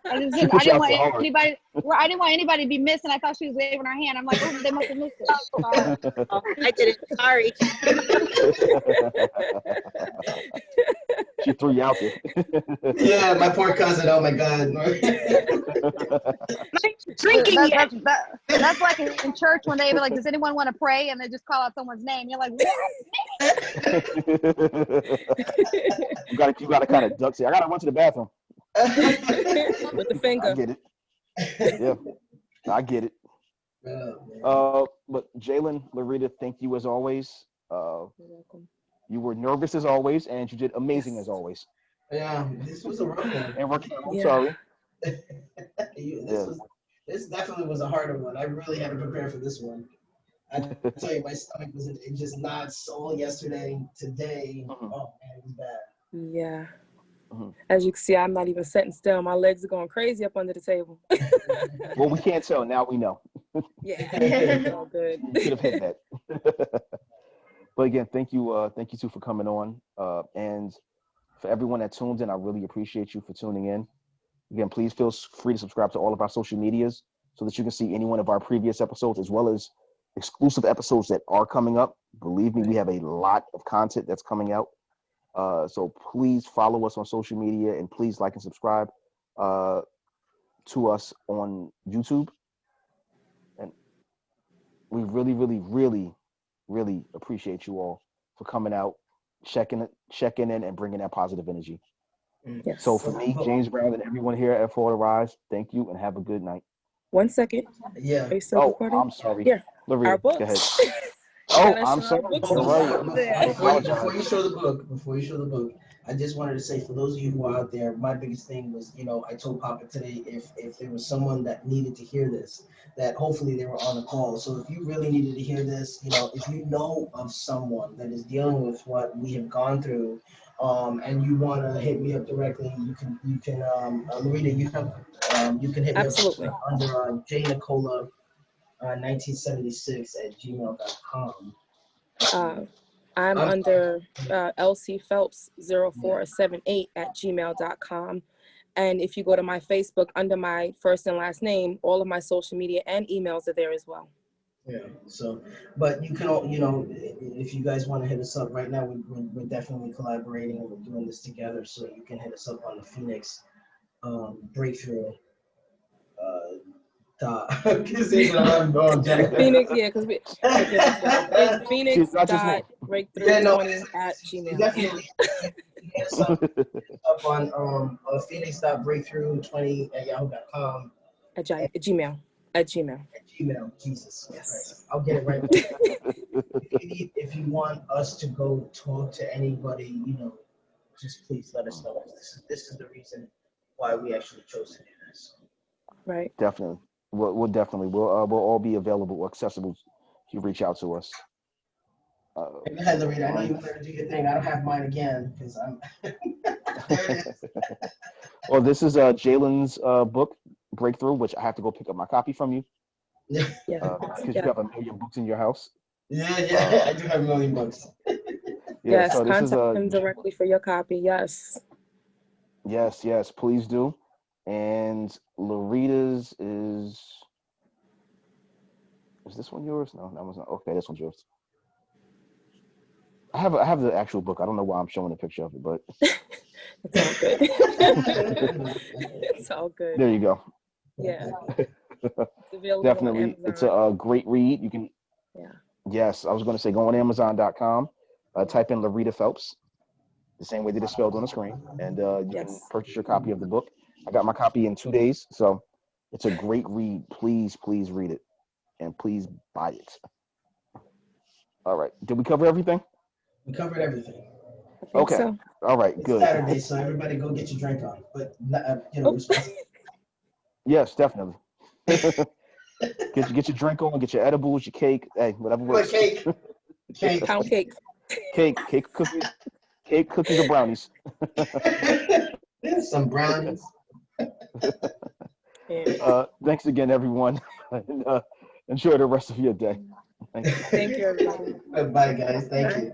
I She didn't put you out want so hard. anybody. I didn't want anybody to be missing. I thought she was waving her hand. I'm like, oh, they must have missed it. Sorry. Oh, I did it. Sorry. She threw you out there. Yeah, my poor cousin. Oh my God. Drinking yet. That's like in church when they be like, does anyone want to pray? And they just call out someone's name. You're like, what? you gotta kind of duck. Say, I gotta run to the bathroom. With the finger. I get it. Yeah, I get it. But Jalen, Larita, thank you as always. You're welcome. You were nervous as always, and you did amazing as always. Yeah, this was a rough one. And I'm Yeah. sorry. This definitely was a harder one. I really had to prepare for this one. I tell you, my stomach was just not so yesterday, today. Mhm. Oh man, it was bad. Yeah. Mhm. As you can see, I'm not even sitting still. My legs are going crazy up under the table. Well, we can't tell. Now we know. Yeah. It's all good. You could have hit that. But again, thank you two for coming on. And for everyone that tunes in, I really appreciate you for tuning in. Again, please feel free to subscribe to all of our social medias so that you can see any one of our previous episodes, as well as exclusive episodes that are coming up. Believe me, we have a lot of content that's coming out. So please follow us on social media, and please like and subscribe to us on YouTube. And we really, really, really, really appreciate you all for coming out, checking in, and bringing that positive energy. Yes. So for me, James Brown, and everyone here at Fall to Rise, thank you and have a good night. 1 second. Yeah. Are you still recording? I'm sorry. Yeah. Larita, Our books. go ahead. Gotta I'm show sorry. our books. You're right. Before you show the book, I just wanted to say, for those of you who are out there, my biggest thing was, I told Papa today, if there was someone that needed to hear this, that hopefully they were on the call. So if you really needed to hear this, if you know of someone that is dealing with what we have gone through, and you want to hit me up directly, you can Larita, you can hit Absolutely. me up under J Nicola 1976@gmail.com. I'm under LC Phelps 0478@gmail.com. And if you go to my Facebook under my first and last name, all of my social media and emails are there as well. Yeah. So, but you can, if you guys want to hit us up right now, we're definitely collaborating and we're doing this together. So you can hit us up on the Phoenix Breakthrough. Phoenix, yeah, because Phoenix.breakthrough20@gmail. Definitely us up on phoenix.breakthrough20@yahoo.com. At Gmail. At Gmail. At Gmail. Jesus Yes. Christ. I'll get it right. If you want us to go talk to anybody, just please let us know. This is the reason why we actually chose to do this. Right. Definitely. We'll definitely. We'll all be available, accessible if you reach out to us. Go ahead, Larita. I know you wanted to do your thing. I don't have mine again because I'm. There it is. Well, this is Jalen's book, Breakthrough, which I have to go pick up my copy from you. Yeah. Because you have a million books in your house. Yeah, I do have a million books. Yeah, Yes, so this contact is him directly for your copy. Yes. Yes, please do. And Larita's is this one yours? No, that was not. Okay, this one's yours. I have the actual book. I don't know why I'm showing a picture of it, but It's all good. It's all good. there you go. Yeah. It's available Definitely, on it's Amazon. a great read. You can. Yeah. Yes, I was going to say go on Amazon.com, type in Larita Phelps, the same way that it's spelled on the screen, and you can Yes. purchase your copy of the book. I got my copy in 2 days, so it's a great read. Please read it, and please buy it. All right, did we cover everything? We covered everything. I think Okay. so. All right, It's good. Saturday, so everybody go get your drink on. But responsibly. Yes, definitely. Get your drink on, get your edibles, your cake, hey, whatever works. Cake. Pound cake. Cake, cookies, or brownies. Some brownies. Yeah. Thanks again, everyone. And, enjoy the rest of your day. Thank you. Thank you, everybody. Bye, guys. Thank you.